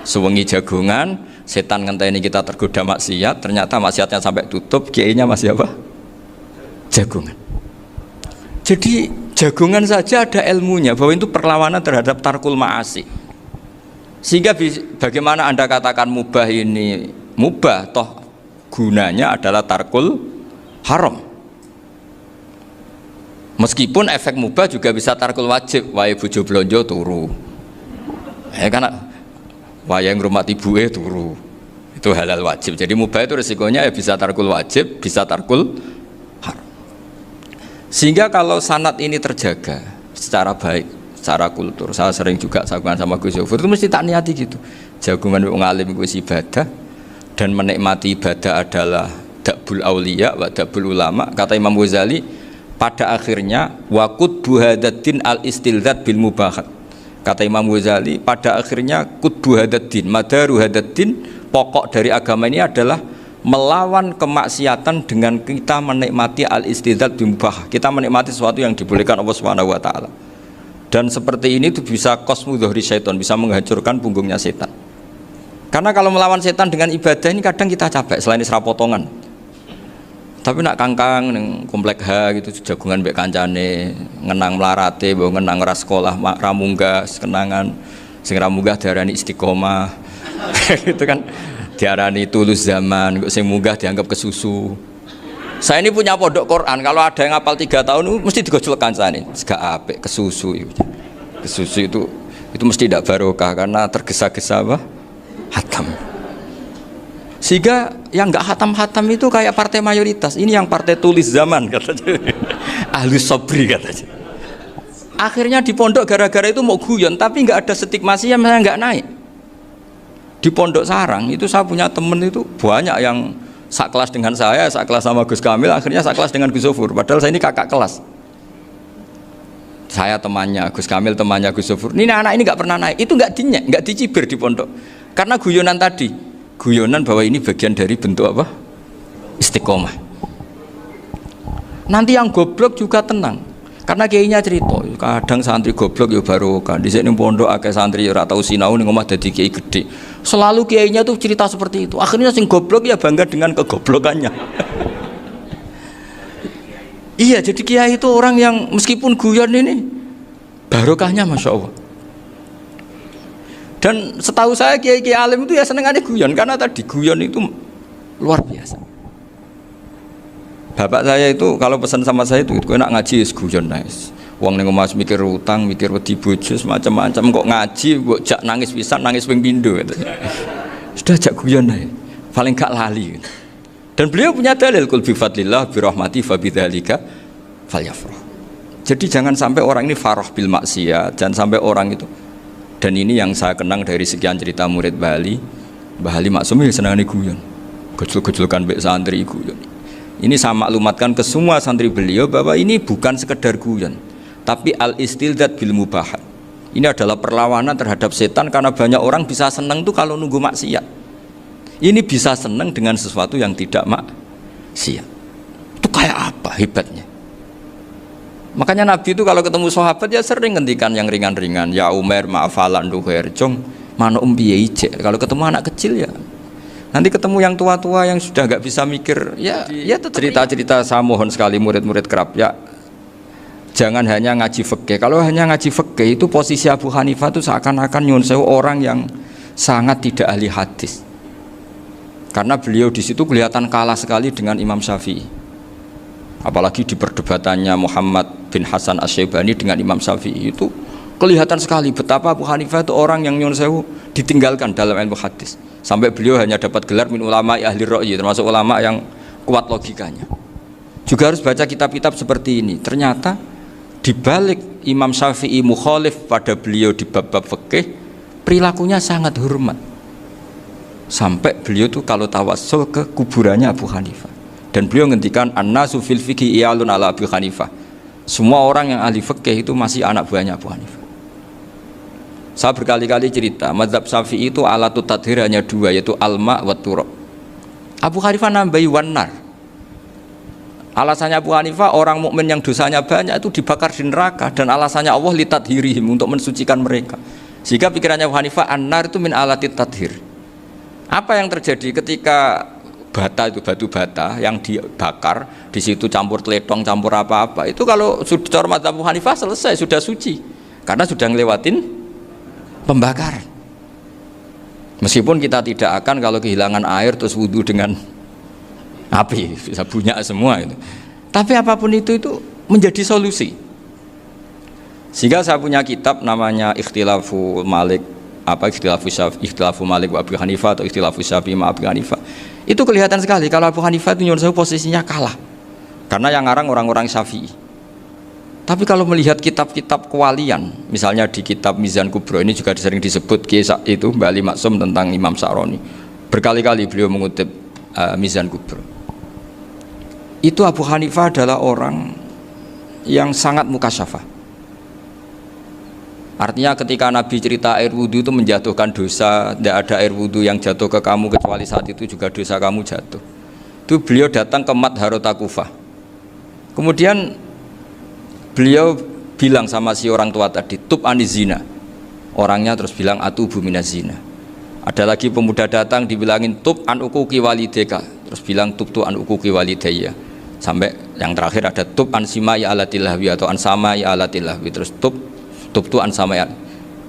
Sewengi jagungan, setan ngenteni kita tergoda maksiat, ternyata maksiatnya sampai tutup, kiainya masih apa? Jagungan. Jadi jagungan saja ada ilmunya bahwa itu perlawanan terhadap tarkul ma'asi. Sehingga bagaimana Anda katakan mubah ini mubah, toh gunanya adalah tarkul haram. Meskipun efek mubah juga bisa tarkul wajib, wae bojo blonjo turu. Karena wae ngrumat ibuke turu. Itu halal wajib. Jadi mubah itu resikonya ya bisa tarkul wajib, bisa tarkul haram. Sehingga kalau sanad ini terjaga secara baik, secara kultur, saya sering juga sakuan sama Gus Yofur itu mesti tak niati gitu. Jagungan wong alim kuwi ibadah dan menikmati ibadah adalah dabul auliya wa dabul ulama. Kata Imam Ghazali pada akhirnya waqud buhadatin al istilzat bil mubahat. Kata Imam Ghazali pada akhirnya qutbu hadatin madaru hadatin, pokok dari agama ini adalah melawan kemaksiatan dengan kita menikmati al-istidzat bimubah. Kita menikmati sesuatu yang dibolehkan Allah Subhanahu wa taala. Dan seperti ini itu bisa qasmu dhuhri syaitan, bisa menghancurkan punggungnya setan. Karena kalau melawan setan dengan ibadah ini kadang kita capek selain isra potongan. Tapi nak kangkang ning komplek H gitu jagungan mbek kancane, ngenang melarate, mbok ngenang ora sekolah, ra munggah kenangan. Sing ra munggah diarani istiqomah. Itu kan diarani tulus zaman, kok sing munggah dianggap kesusu. Saya ini punya pondok Quran, kalau ada yang hafal 3 tahun mesti digojol kancane, gak apik kesusu itu. Kesusu itu mesti tidak barokah karena tergesa-gesa apa? Hatam. Sehingga yang enggak hatam-hatam itu kayak partai mayoritas. Ini yang partai tulis zaman katanya. Ahlus sabri katanya. Akhirnya di pondok gara-gara itu mau guyon, tapi enggak ada stigmasi yang enggak naik. Di Pondok Sarang itu saya punya temen itu banyak yang sak kelas dengan saya, sak kelas sama Gus Kamil, akhirnya sak kelas dengan Gus Sofur. Padahal saya ini kakak kelas. Saya temannya Gus Kamil, temannya Gus Sofur. Ini anak ini nggak pernah naik. Itu nggak dinyek, nggak dicibir di pondok. Karena guyonan tadi, guyonan bahwa ini bagian dari bentuk apa? Istiqomah. Nanti yang goblok juga tenang. Karena kiainya cerita, kadang santri goblok ya barokah. Di sini pondok akeh santri ora tau sinau ning omah dadi kiai gede. Selalu kiainya tuh cerita seperti itu. Akhirnya sing goblok ya bangga dengan kegoblokannya. Iya, jadi kiai itu orang yang meskipun guyon ini barokahnya Masya Allah. Dan setahu saya kiai-kiai alim itu ya senengannya guyon, karena tadi guyon itu luar biasa. Bapak saya itu kalau pesan sama saya itu enak ngaji wis guyon nice. Wong ning omah mikir utang, mikir wedi bojo macam-macam, kok ngaji kok jak nangis pisan, nangis ping pindho gitu. Sudah jak guyon ae. Paling gak lali. Dan beliau punya dalil kul bi fadlillah bi rahmati fa bidzalika falyafrah. Jadi jangan sampai orang ini farah bil maksiat, jangan sampai orang itu. Dan ini yang saya kenang dari sekian cerita murid Bali. Mbah Ali Maksum ya senangane guyon. Gojol-gojolkan mbek santri guyon. Ini saya maklumatkan ke semua santri beliau bahwa ini bukan sekedar guyon, tapi al-istildzat bil mubahat. Ini adalah perlawanan terhadap setan, karena banyak orang bisa senang tuh kalau nunggu maksiat. Ini bisa senang dengan sesuatu yang tidak maksiat. Itu kayak apa hebatnya? Makanya Nabi itu kalau ketemu sahabat ya sering ngendikan yang ringan-ringan. Ya Umar ma'afalan duher jong mano umbiye ije. Kalau ketemu anak kecil ya. Nanti ketemu yang tua-tua yang sudah nggak bisa mikir, ya cerita-cerita. Saya mohon sekali murid-murid kerap ya, jangan hanya ngaji fikih. Kalau hanya ngaji fikih itu posisi Abu Hanifah itu seakan-akan nyun sewu orang yang sangat tidak ahli hadis. Karena beliau di situ kelihatan kalah sekali dengan Imam Syafi'i. Apalagi di perdebatannya Muhammad bin Hasan Asy-Syaibani dengan Imam Syafi'i itu kelihatan sekali betapa Abu Hanifah itu orang yang nyun sewu ditinggalkan dalam ilmu hadis. Sampai beliau hanya dapat gelar min ulama ahli ra'yi, termasuk ulama yang kuat logikanya. Juga harus baca kitab-kitab seperti ini. Ternyata di balik Imam Syafi'i mukhalif pada beliau di bab-bab fikih, perilakunya sangat hormat. Sampai beliau tuh kalau tawassul ke kuburannya Abu Hanifah. Dan beliau ngendikan an-nasu fil fiqhi iyalun ala Abu Hanifah. Semua orang yang ahli fikih itu masih anak buahnya Abu Hanifah. Saya berkali-kali cerita, mazhab Syafi'i itu alatut tadhir hanya 2, yaitu alma wa turab. Abu Hanifah nambahi wanar. Alasannya Abu Hanifah, orang mukmin yang dosanya banyak itu dibakar di neraka, dan alasannya Allah litadhirihim, untuk mensucikan mereka. Sehingga pikirannya Abu Hanifah, an-nar itu min alatit tadhir. Apa yang terjadi ketika bata itu batu bata yang dibakar, di situ campur teletong, campur apa-apa, itu kalau sudah mazhab Abu Hanifah selesai, sudah suci, karena sudah ngelewatin pembakaran. Meskipun kita tidak akan kalau kehilangan air terus wudhu dengan api, bisa bunyak semua itu. Tapi apapun itu menjadi solusi. Sehingga saya punya kitab namanya Ikhtilafu Malik, Ikhtilafu Malik wa Abu Hanifah atau Ikhtilafu Syafi'i ma Abu Hanifah. Itu kelihatan sekali kalau Abu Hanifah itu menurut saya posisinya kalah. Karena yang ngarang orang-orang Syafi'i. Tapi kalau melihat kitab-kitab kewalian, misalnya di kitab Mizan Kubro ini juga sering disebut kisah itu Mbak Ali Maksum tentang Imam Sa'roni. Berkali-kali beliau mengutip Mizan Kubro. Itu Abu Hanifah adalah orang yang sangat mukasyafah. Artinya ketika Nabi cerita air wudhu itu menjatuhkan dosa, tidak ada air wudhu yang jatuh ke kamu kecuali saat itu juga dosa kamu jatuh. Itu beliau datang ke Madharota Kufah. Kemudian beliau bilang sama si orang tua tadi, tub anizina. Orangnya terus bilang atubu minazina. Ada lagi pemuda datang dibilangin tub an ukuki walideka, terus bilang tub tu an ukuki walidaya. Sampai yang terakhir ada tub an simai alatilahwi atau an samai alatilahwi, terus tub tu an samai.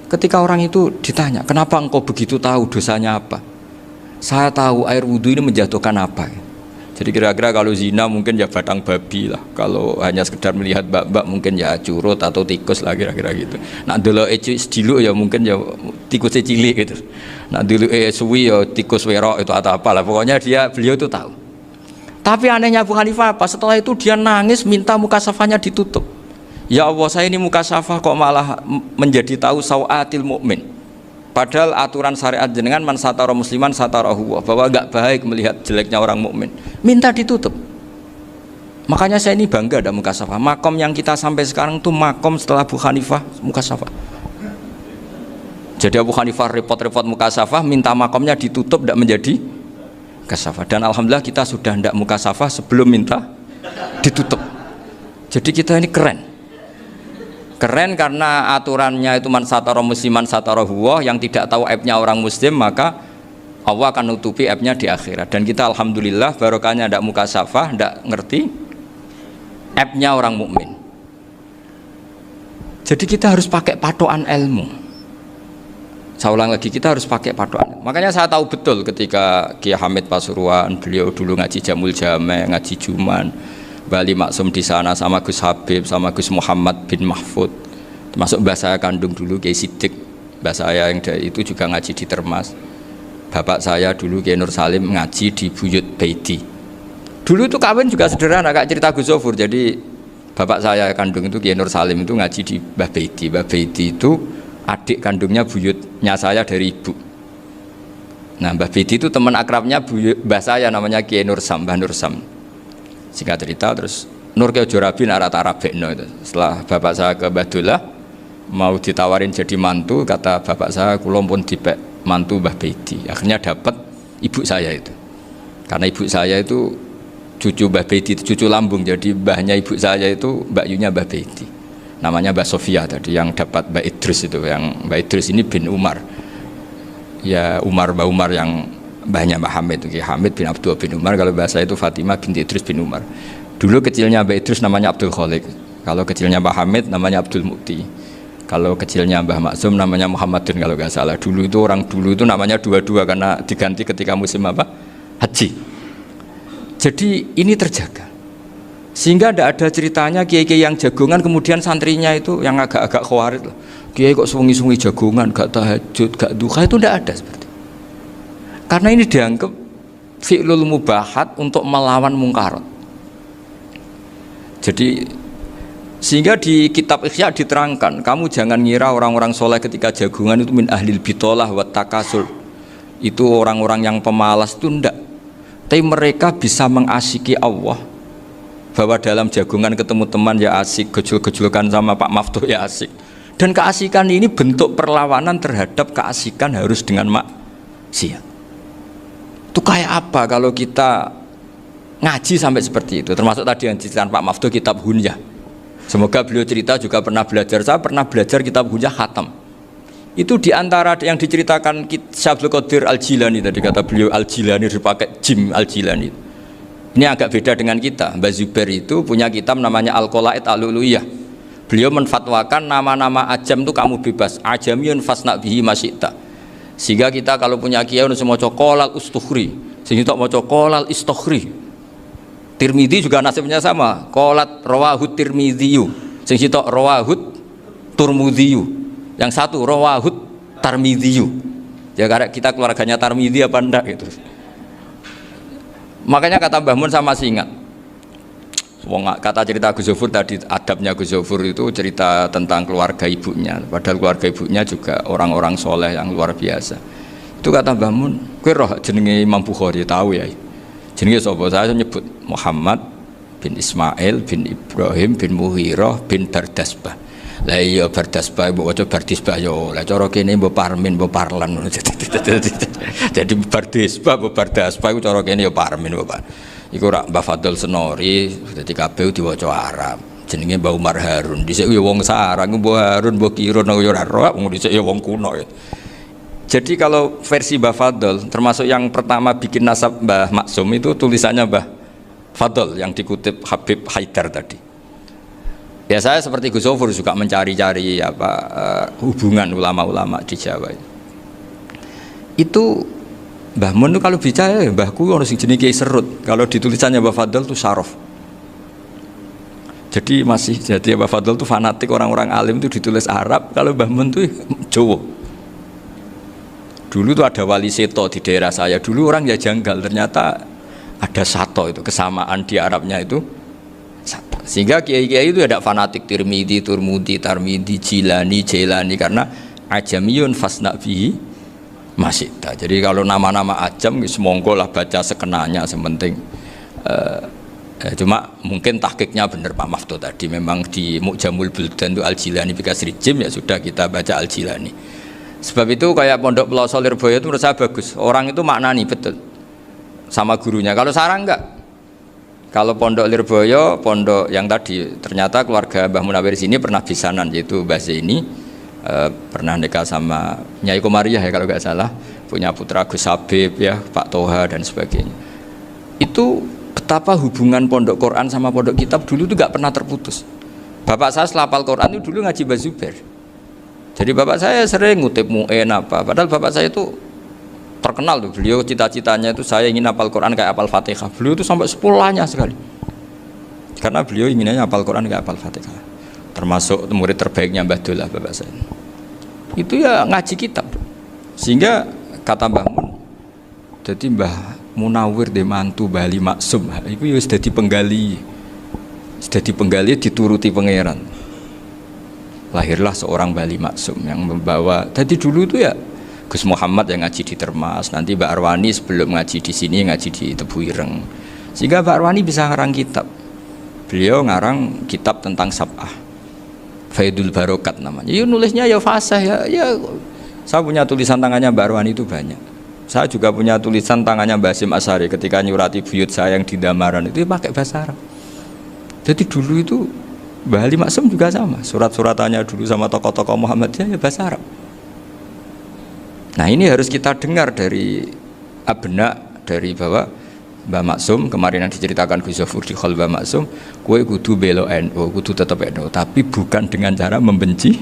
Ketika orang itu ditanya, kenapa engkau begitu tahu dosanya apa? Saya tahu air wudhu ini menjatuhkan apa. Jadi kira-kira kalau zina mungkin ya batang babi lah. Kalau hanya sekedar melihat bak-bak mungkin ya curut atau tikus lah kira-kira gitu. Nak dulu sediluk ya mungkin ya tikus cilik gitu. Nak dulu suwi ya tikus werok itu atau apalah. Pokoknya beliau itu tahu. Tapi anehnya Abu Hanifah apa? Setelah itu dia nangis minta mukasafahnya ditutup. Ya Allah, saya ini mukasafah kok malah menjadi tahu sawatil mukmin. Padahal aturan syariat jenengan man satara musliman satarahu, bahwa enggak baik melihat jeleknya orang mukmin. Minta ditutup. Makanya saya ini bangga ada mukasafah. Makom yang kita sampai sekarang itu makom setelah Abu Hanifah mukasafah. Jadi Abu Hanifah repot-repot mukasafah, minta makomnya ditutup tidak menjadi mukasafah. Dan alhamdulillah kita sudah tidak mukasafah sebelum minta ditutup. Jadi kita ini keren. Keren karena aturannya itu man satara musliman satara huwa, yang tidak tahu aibnya orang muslim maka Allah akan nutupi aibnya di akhirat. Dan kita alhamdulillah barokahnya tidak mukasafah, tidak ngerti aibnya orang mukmin. Jadi kita harus pakai patokan ilmu. Saya ulang lagi, kita harus pakai patokan. Makanya saya tahu betul ketika Kiai Hamid Pasuruan, beliau dulu ngaji Jamul Jame, ngaji Juman, Bali Maksum di sana sama Gus Habib, sama Gus Muhammad bin Mahfud, termasuk mbah saya kandung dulu Kiai Sidik, mbah saya yang dari itu juga ngaji di Termas. Bapak saya dulu Kiai Nur Salim ngaji di Buyut Baiti. Dulu itu kawin juga sederhana, kayak cerita Gus Zofur. Jadi bapak saya kandung itu Kiai Nur Salim itu ngaji di Mbah Baiti. Mbah Baiti itu adik kandungnya buyutnya saya dari ibu. Nah Mbah Baiti itu teman akrabnya mbah saya namanya Kiai Nur Sam, Mbah Nur Sam. Singkat cerita terus Nur Kiai Jorabi narat Arabekno itu. Setelah bapak saya ke Badullah mau ditawarin jadi mantu, kata bapak saya kula pun dipek mantu Mbah Baiti. Akhirnya dapat ibu saya itu. Karena ibu saya itu cucu Mbah Baiti, cucu lambung. Jadi mbahnya ibu saya itu Mbak Yunya Mbah Baiti. Namanya Mbak Sofia tadi yang dapat Mbak Idris itu. Yang Mbak Idris ini bin Umar. Ya Mbak Umar yang mbahnya Mbak Hamid, Hamid bin Abdul bin Umar. Kalau bahasa itu Fatimah binti Idris bin Umar. Dulu kecilnya Mbak Idris namanya Abdul Khalik. Kalau kecilnya Mbak Hamid namanya Abdul Mukti. Kalau kecilnya Mbah Maksum namanya Muhammadun kalau nggak salah. Dulu itu namanya dua-dua karena diganti ketika musim apa? Haji. Jadi ini terjaga. Sehingga tidak ada ceritanya kiai-kiai yang jagongan kemudian santrinya itu yang agak-agak khawarit lah. Kiai kok sungi-sungi jagongan, gak tahajud, gak duha, itu tidak ada seperti. Karena ini dianggap fi'lul mubahat untuk melawan mungkarat. Jadi sehingga di kitab Ihya diterangkan, kamu jangan ngira orang-orang soleh ketika jagungan itu min ahlil bitolah wa takasul, itu orang-orang yang pemalas, itu enggak. Tapi mereka bisa mengasyiki Allah, bahwa dalam jagungan ketemu teman ya asik, gejul-gejulkan sama Pak Maftuh ya asik. Dan keasikan ini bentuk perlawanan terhadap keasikan harus dengan maksiat. Itu kayak apa kalau kita ngaji sampai seperti itu? Termasuk tadi yang diceritakan Pak Maftuh kitab Hunyah. Semoga beliau cerita juga pernah belajar. Saya pernah belajar kitab Hunyah khatam. Itu diantara yang diceritakan Syabdul Qadir Al-Jilani tadi, kata beliau Al-Jilani dipakai Jim Al-Jilani. Ini agak beda dengan kita. Mbah Zubair itu punya kitab namanya Al-Qolaid Al-Uluyah. Beliau menfatwakan nama-nama ajam itu kamu bebas. Ajamiyun fasna bihi masyita. Sehingga kita kalau punya kiai harus maca qolal ustukhri, sing tok maca qolal istukhri. Tirmidzi juga nasibnya sama, qolat rawahut tirmidziyu, sing tok rawahut turmudziyu. Yang satu rawahut tarmidziyu. Ya karena kita keluarganya Tarmidzi apa enggak gitu. Makanya kata Mbah Mun sama masih ingat. Kata cerita Gus Zofur tadi, adabnya Gus Zofur itu cerita tentang keluarga ibunya. Padahal keluarga ibunya juga orang-orang soleh yang luar biasa. Itu kata Mbah Mun, kowe roh jenenge Imam Bukhari tahu ya. Jenenge sapa? Saya nyebut Muhammad bin Ismail bin Ibrahim bin Muhirah bin Bardasbah. Lah iya Bardasbah mbok waca Bardisbah yo. Lah cara kene mbok Parmin mbok Parlan. Jadi Bardisbah mbok Bardasbah iku cara kene yo Parmin mbok. Iku rak Mbah Fadl Senori dadi kabeh diwaca Arab. Jenenge Mbah Umar Harun. Dhisik yo wong sarang Mbah Harun mbok Kirun yo ora roh wong dhisik yo wong kuno ya. Jadi kalau versi Mbah Fadl termasuk yang pertama bikin nasab Mbah Maksum itu tulisannya Mbah Fadl yang dikutip Habib Haidar tadi. Ya saya seperti Gus Zofur juga mencari-cari hubungan ulama-ulama di Jawa. Itu Mbah Mun itu kalau bicara ya mbahku orang sing jenenge Kiai Serut. Kalau ditulisannya Mbah Fadl itu Syaraf. Jadi Mbah Fadl itu fanatik orang-orang alim itu ditulis Arab, kalau Mbah Mun itu Jawa. Dulu tuh ada wali seto di daerah saya. Dulu orang ya janggal, ternyata ada sato itu kesamaan di Arabnya itu. Sehingga kiai-kiai itu ada fanatik Tirmidzi, Turmudi, Tarmidzi, Jilani, Jailani karena ajamiyun fasna bihi masita. Jadi kalau nama-nama ajam semongko lah baca sekenanya sementing. Cuma mungkin tahqiqnya benar Pak Maftuh tadi, memang di Mu'jamul Buldan itu Al-Jilani bikasri jim, ya sudah kita baca Al-Jilani. Sebab itu kayak Pondok Pelosok Lirboyo itu menurut saya bagus. Orang itu maknani betul sama gurunya. Kalau sarang enggak. Kalau Pondok Lirboyo, pondok yang tadi ternyata keluarga Mbah Munawir sini pernah bisanan, yaitu Mbah Zaini pernah nikah sama Nyai Komariah ya kalau nggak salah, punya putra Gus Habib ya, Pak Toha dan sebagainya. Itu betapa hubungan pondok Quran sama pondok kitab dulu itu nggak pernah terputus. Bapak saya selapal Quran itu dulu ngaji Mbah Zubair. Jadi bapak saya sering ngutip mu'en apa, padahal bapak saya itu terkenal tuh, beliau cita-citanya itu saya ingin hafal Quran kayak hafal Fatihah. Beliau itu sampai sepulahnya sekali. Karena beliau inginnya hafal Quran kayak hafal Fatihah. Termasuk murid terbaiknya Mbah Dullah bapak saya. Itu ya ngaji kitab. Sehingga kata Mbah Mun, jadi Mbah Munawir de mantu Bali Maksum, itu ya sudah dipenggali. Sudah dipenggali dituruti pangeran. Lahirlah seorang Bali Maksum yang membawa. Jadi dulu itu ya Gus Muhammad yang ngaji di Termas, nanti Mbak Arwani sebelum ngaji di sini ngaji di Tebu Ireng. Sehingga Mbak Arwani bisa ngarang kitab. Beliau ngarang kitab tentang Sab'ah. Faidul Barokat namanya. Ya nulisnya ya fasih ya. Saya punya tulisan tangannya Mbak Arwani itu banyak. Saya juga punya tulisan tangannya Mbak Hasyim Asy'ari ketika nyurati buyut saya yang di Damaran itu pakai bahasa Arab. Jadi dulu itu Mbah Ali Maksum juga sama. Surat-suratannya dulu sama tokoh-tokoh Muhammadiyah ya bahasa Arab. Nah ini harus kita dengar dari abna, dari bahwa Mbah Maksum kemarin yang diceritakan Gus Zofur di Khol Mbah Maksum, kue kudu belo NU, kudu tetap NU, tapi bukan dengan cara membenci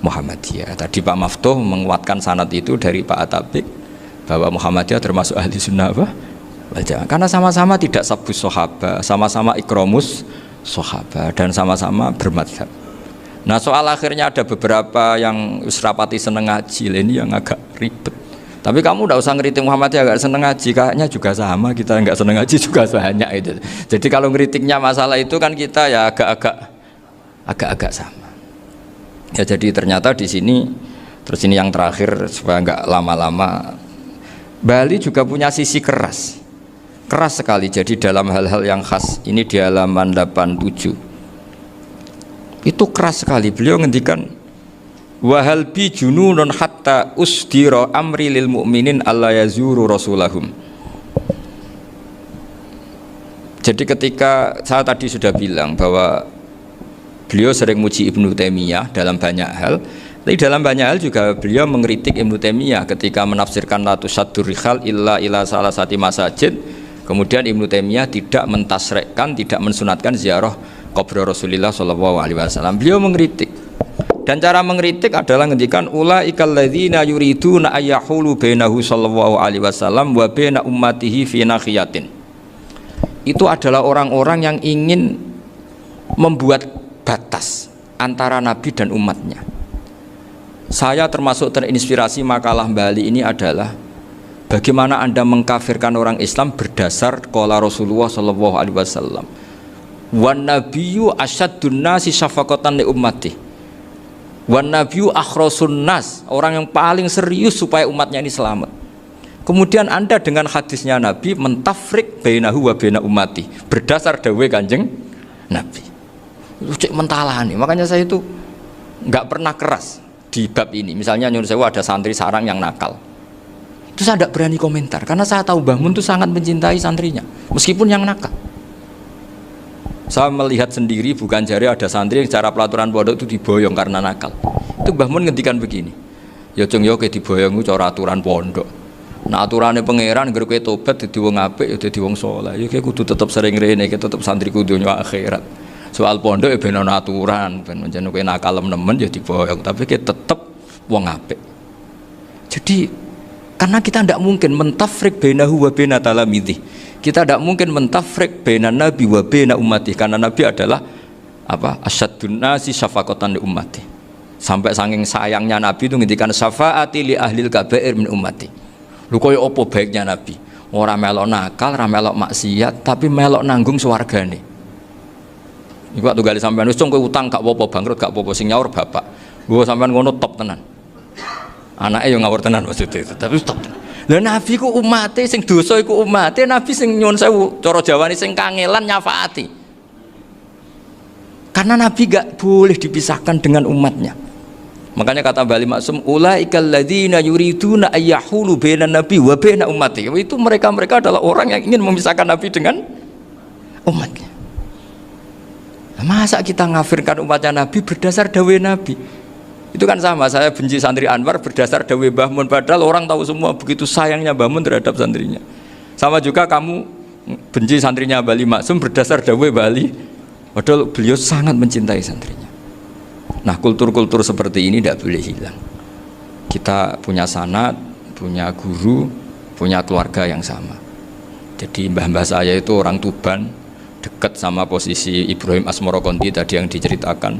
Muhammadiyah. Tadi Pak Maftuh menguatkan sanad itu dari Pak Atabik bahwa Muhammadiyah termasuk ahli sunnah wal jamaah, karena sama-sama tidak sabus sahabat, sama-sama ikromus sahabat dan sama-sama bermadhab. Nah soal akhirnya ada beberapa yang usrapati seneng ngaji, ini yang agak ribet. Tapi kamu tidak usah ngeritik Muhammadiyah agak seneng ngaji, kayaknya juga sama, kita nggak seneng ngaji juga banyak itu. Jadi kalau ngeritiknya masalah itu kan kita ya agak-agak sama. Ya jadi ternyata di sini, terus ini yang terakhir supaya nggak lama-lama, Bali juga punya sisi keras sekali. Jadi dalam hal-hal yang khas ini di halaman 87 itu keras sekali. Beliau ngendikan wahal bi jununun hatta usdira amri lil mu'minin alla yazuru rasulahum. Jadi ketika saya tadi sudah bilang bahwa beliau sering muji Ibnu Taimiyah dalam banyak hal, tapi dalam banyak hal juga beliau mengkritik Ibnu Taimiyah ketika menafsirkan la tusaddur rihal illa ila salasati masajid. Kemudian Ibnu Taimiyah tidak mentasrekkan, tidak mensunatkan ziarah kubur Rasulullah SAW. Beliau mengkritik Dan cara mengkritik adalah ngendikan ulaikal ladzina yuriduna ayyahulu bainahu sallallahu alaihi wasallam wa baina ummatihi fi nakhiyatin. Itu adalah orang-orang yang ingin membuat batas antara Nabi dan umatnya. Saya termasuk terinspirasi makalah Bali ini adalah bagaimana Anda mengkafirkan orang Islam berdasar qala Rasulullah sallallahu alaihi wasallam. Wan nabiyyu asyaddun nasi syafaqatan li ummati. Wan nabiyyu akhrasun nas, orang yang paling serius supaya umatnya ini selamat. Kemudian Anda dengan hadisnya Nabi mentafrik bainahu wa baina ummati berdasar dawuh Kanjeng Nabi. Itu cek mentalani. Makanya saya itu enggak pernah keras di bab ini. Misalnya nyuruh saya ada santri sarang yang nakal. Itu saya tidak berani komentar karena saya tahu Mbah Mun itu sangat mencintai santrinya meskipun yang nakal. Saya melihat sendiri bukan jari ada santri yang cara pelaturan pondok itu diboyong karena nakal. Itu Mbah Mun ngendikan begini. Ya cung yo ke diboyong itu cara aturan pondok. Nah aturannya pangeran agar kowe tobat dadi wong apik ya dadi wong saleh. Ya kowe kudu tetep sering rene, kowe tetep santriku dunya akhirat. Soal pondok ya ben ana aturan, ben pancen kowe nakal nemen ya diboyong, tapi kowe tetep wong apik. Jadi karena kita tidak mungkin mentafrik bainahu wa baina talamidhi. Kita tidak mungkin mentafrik baina nabi wa baina ummati karena nabi adalah apa? Asyaddun nasi syafaqatan li ummati. Sampai saking sayangnya nabi itu ngendikan syafaati li ahlil kabair min ummati. Lu koyo opo baiknya Nabi? Ora melok nakal, ora melok maksiat, tapi melok nanggung swargane. Iku waktu gali sampean wis kowe utang gak apa-apa, bangkrut gak apa-apa, sing nyaur bapak. Gua sampean ngono top tenan. Anake yo ngawur tenan maksudnya itu, tapi top tenan. Lah Nabi ku umate sing dosa iku umate, Nabi sing nyuwun sewu, cara Jawane sing kangelan nyafaati. Karena Nabi gak boleh dipisahkan dengan umatnya. Makanya kata Bali Maksum, ulaikal ladzina yuriduna ayyahulu bainan nabi wa baina ummati. Itu mereka adalah orang yang ingin memisahkan Nabi dengan umatnya. Nah, masa kita ngafirkan umatnya Nabi berdasar dawuh Nabi? Itu kan sama, saya benci santri Anwar berdasar dawuh Mbah Mun, padahal orang tahu semua begitu sayangnya Mbah Mun terhadap santrinya. Sama juga kamu benci santrinya Bali Maksum berdasar dawuh Bali, padahal beliau sangat mencintai santrinya. Nah kultur-kultur seperti ini tidak boleh hilang. Kita punya sanad, punya guru, punya keluarga yang sama. Jadi mbah-mbah saya itu orang Tuban, dekat sama posisi Ibrahim Asmoro Konti tadi yang diceritakan.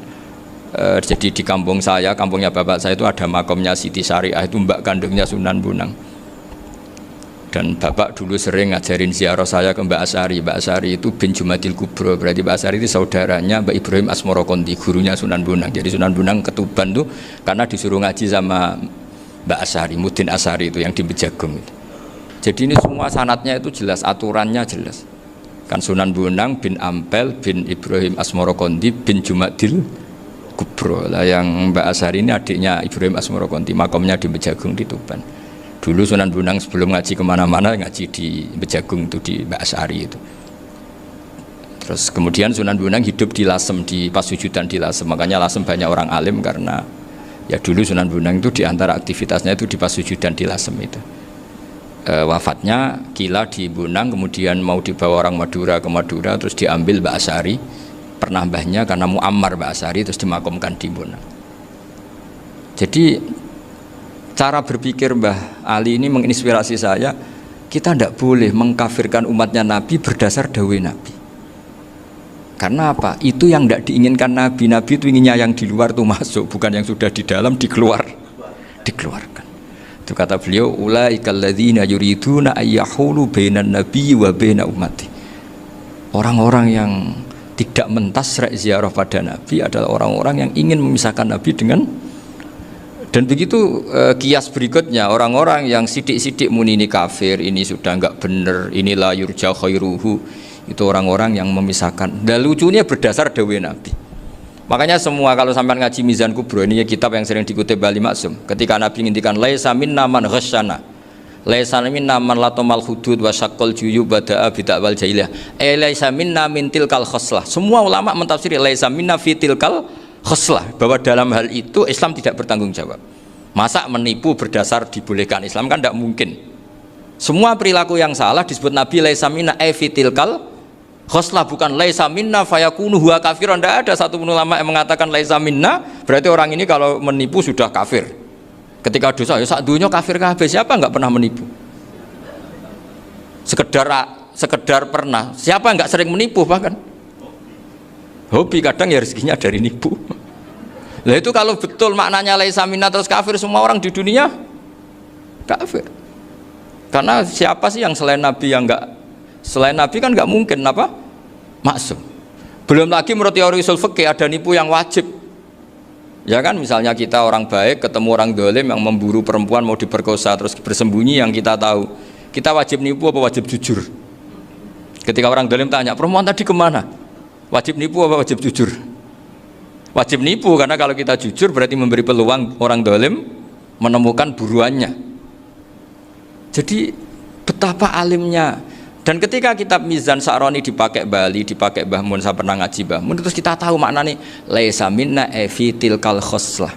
Jadi di kampung saya, kampungnya bapak saya itu ada makomnya Siti Syariah, itu mbak kandungnya Sunan Bonang. Dan bapak dulu sering ngajarin ziarah saya ke Mbak Asari. Mbak Asari itu bin Jumadil Kubro, berarti Mbak Asari itu saudaranya Mbak Ibrahim Asmoro Konti, gurunya Sunan Bonang. Jadi Sunan Bonang ke Tuban tuh karena disuruh ngaji sama Mbak Asari, Mudin Asari itu yang di Bejagung itu. Jadi ini semua sanatnya itu jelas, aturannya jelas. Kan Sunan Bonang bin Ampel bin Ibrahim Asmoro Konti bin Jumadil Kubro. Lah yang Mbak Asari ini adiknya Ibrahim Asmoro Konti, makomnya di Bejagung di Tuban. Dulu Sunan Bonang sebelum ngaji kemana-mana ngaji di Bejagung itu di Mbak Asari itu. Terus kemudian Sunan Bonang hidup di Lasem, di Pasujudan di Lasem. Makanya Lasem banyak orang alim karena ya dulu Sunan Bonang itu di antara aktivitasnya itu di Pasujudan di Lasem itu. Wafatnya kila di Bonang, kemudian mau dibawa orang Madura ke Madura, terus diambil Mbak Asari, pernah mbahnya karena Muammar Mbak Asari, terus dimakamkan di Bonang. Jadi cara berpikir Mbah Ali ini menginspirasi saya. Kita tidak boleh mengkafirkan umatnya Nabi berdasar dawuh Nabi. Karena apa? Itu yang tidak diinginkan Nabi. Nabi itu inginnya yang di luar itu masuk, bukan yang sudah di dalam dikeluarkan. Itu kata beliau, ulaikal ladzina yuriduna ayyahulu bainan nabiyyi wa baina ummati. Orang-orang yang tidak mentasrek ziarah pada Nabi adalah orang-orang yang ingin memisahkan Nabi dengan. Dan begitu kias berikutnya, orang-orang yang sidik-sidik muni ini kafir, ini sudah enggak benar, inilah yurja khairuhu, itu orang-orang yang memisahkan. Dan lucunya berdasar dawuh Nabi. Makanya semua kalau sampai ngaji Mizan Kubro, ini kitab yang sering dikutip Bali Maksum, ketika Nabi ngintikan laisa minna man ghasyana, laisa minna man latamal hudud wa syaqqal juyub bada'a bid'awal jahiliyah, laisa minna min tilkal khoslah. Semua ulama mentafsiri laisa minna fi tilkal khoslah, bahwa dalam hal itu Islam tidak bertanggung jawab. Masa menipu berdasar dibolehkan Islam, kan tidak mungkin. Semua perilaku yang salah disebut Nabi laisa minna fi tilkal khoslah, bukan laisa minna fayakunu huwa kafiran. Tidak ada satu ulama yang mengatakan laisa minna Berarti orang ini kalau menipu sudah kafir. Ketika dosa ya sak dunya kafir kabeh. Siapa enggak pernah menipu? Sekedar pernah. Siapa enggak sering menipu bahkan? Hobi kadang ya rezekinya dari nipu. Lah itu kalau betul maknanya laisa minna terus kafir, semua orang di dunia kafir. Karena siapa sih yang selain Nabi yang enggak, selain Nabi kan enggak mungkin apa? Maksum. Belum lagi menurut teori usul fikih ada nipu yang wajib. Ya kan, misalnya kita orang baik ketemu orang dolim yang memburu perempuan mau diperkosa terus bersembunyi, yang kita tahu, kita wajib nipu apa wajib jujur? Ketika orang dolim tanya, perempuan tadi kemana? Wajib nipu apa wajib jujur? Wajib nipu, karena kalau kita jujur berarti memberi peluang orang dolim menemukan buruannya. Jadi betapa alimnya. Dan ketika kitab Mizan Sa'roni dipakai Bali, dipakai Mbah Mun, saya pernah ngaji Mbah Mun, terus kita tahu maknanya laisa minna fi tilkal khoslah.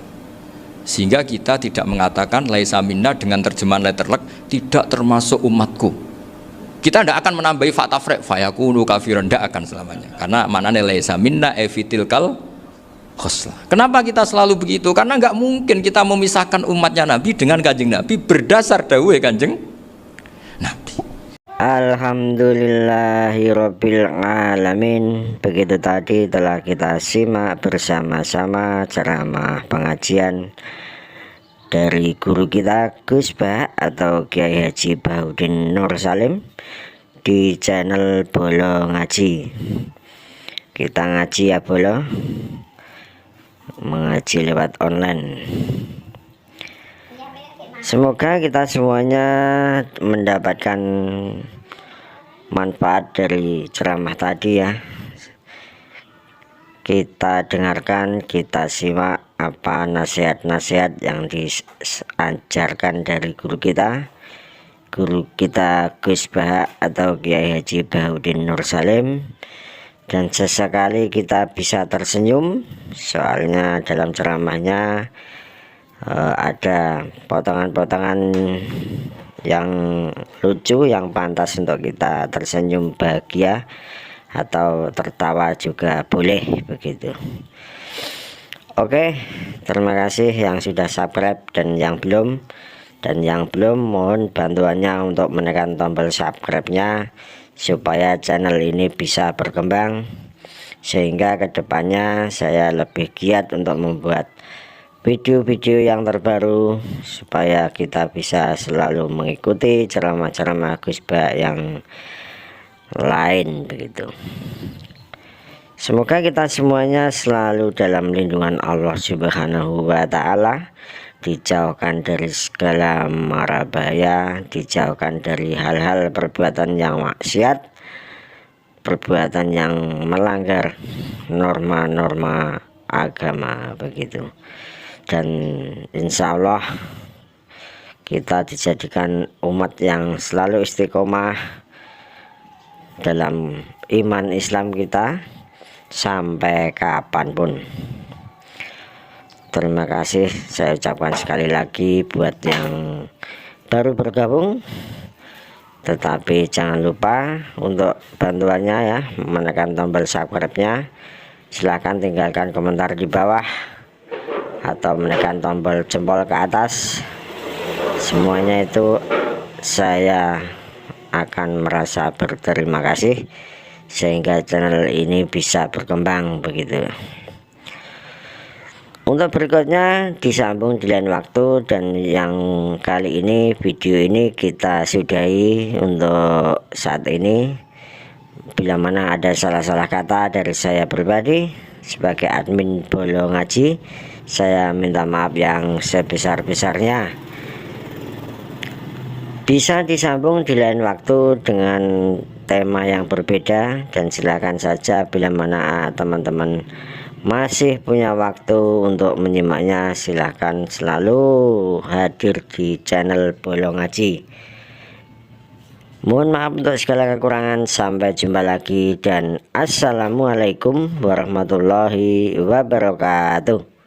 Sehingga kita tidak mengatakan laisa minna dengan terjemahan letterlek tidak termasuk umatku. Kita tidak akan menambahi fakta frek fayakunu kafiran, tidak akan selamanya. Karena maknanya laisa minna fi tilkal khoslah. Kenapa kita selalu begitu? Karena nggak mungkin kita memisahkan umatnya Nabi dengan Kanjeng Nabi berdasar dawuh Kanjeng Nabi. Alhamdulillahirabbil alamin. Begitu tadi telah kita simak bersama-sama ceramah pengajian dari guru kita Gus Bah atau Kiai Haji Bahuddin Nur Salim di channel Bolo Ngaji. Kita ngaji ya Bolo, mengaji lewat online. Semoga kita semuanya mendapatkan manfaat dari ceramah tadi ya. Kita dengarkan, kita simak apa nasihat-nasihat yang diajarkan dari guru kita Gus Bah atau Kiai Haji Bahuddin Nur Salim. Dan sesekali kita bisa tersenyum, soalnya dalam ceramahnya ada potongan-potongan yang lucu yang pantas untuk kita tersenyum bahagia atau tertawa juga boleh begitu. Oke, terima kasih yang sudah subscribe dan yang belum mohon bantuannya untuk menekan tombol subscribe-nya supaya channel ini bisa berkembang, sehingga kedepannya saya lebih giat untuk membuat video-video yang terbaru supaya kita bisa selalu mengikuti ceramah-ceramah Gus Bah yang lain begitu. Semoga kita semuanya selalu dalam lindungan Allah Subhanahu wa Ta'ala, dijauhkan dari segala mara bahaya, dijauhkan dari hal-hal perbuatan yang maksiat, perbuatan yang melanggar norma-norma agama begitu. Dan insya Allah kita dijadikan umat yang selalu istiqomah dalam iman Islam kita sampai kapanpun. Terima kasih saya ucapkan sekali lagi buat yang baru bergabung, tetapi jangan lupa untuk bantuannya ya, menekan tombol subscribe-nya. Silahkan tinggalkan komentar di bawah atau menekan tombol jempol ke atas. Semuanya itu saya akan merasa berterima kasih sehingga channel ini bisa berkembang begitu. Untuk berikutnya disambung di lain waktu, dan yang kali ini video ini kita sudahi untuk saat ini. Bila mana ada salah-salah kata dari saya pribadi sebagai admin Bolo Ngaji, saya minta maaf yang sebesar-besarnya. Bisa disambung di lain waktu dengan tema yang berbeda, dan silakan saja bila mana teman-teman masih punya waktu untuk menyimaknya, silahkan selalu hadir di channel Bolo Ngaji. Mohon maaf untuk segala kekurangan. Sampai jumpa lagi dan assalamualaikum warahmatullahi wabarakatuh.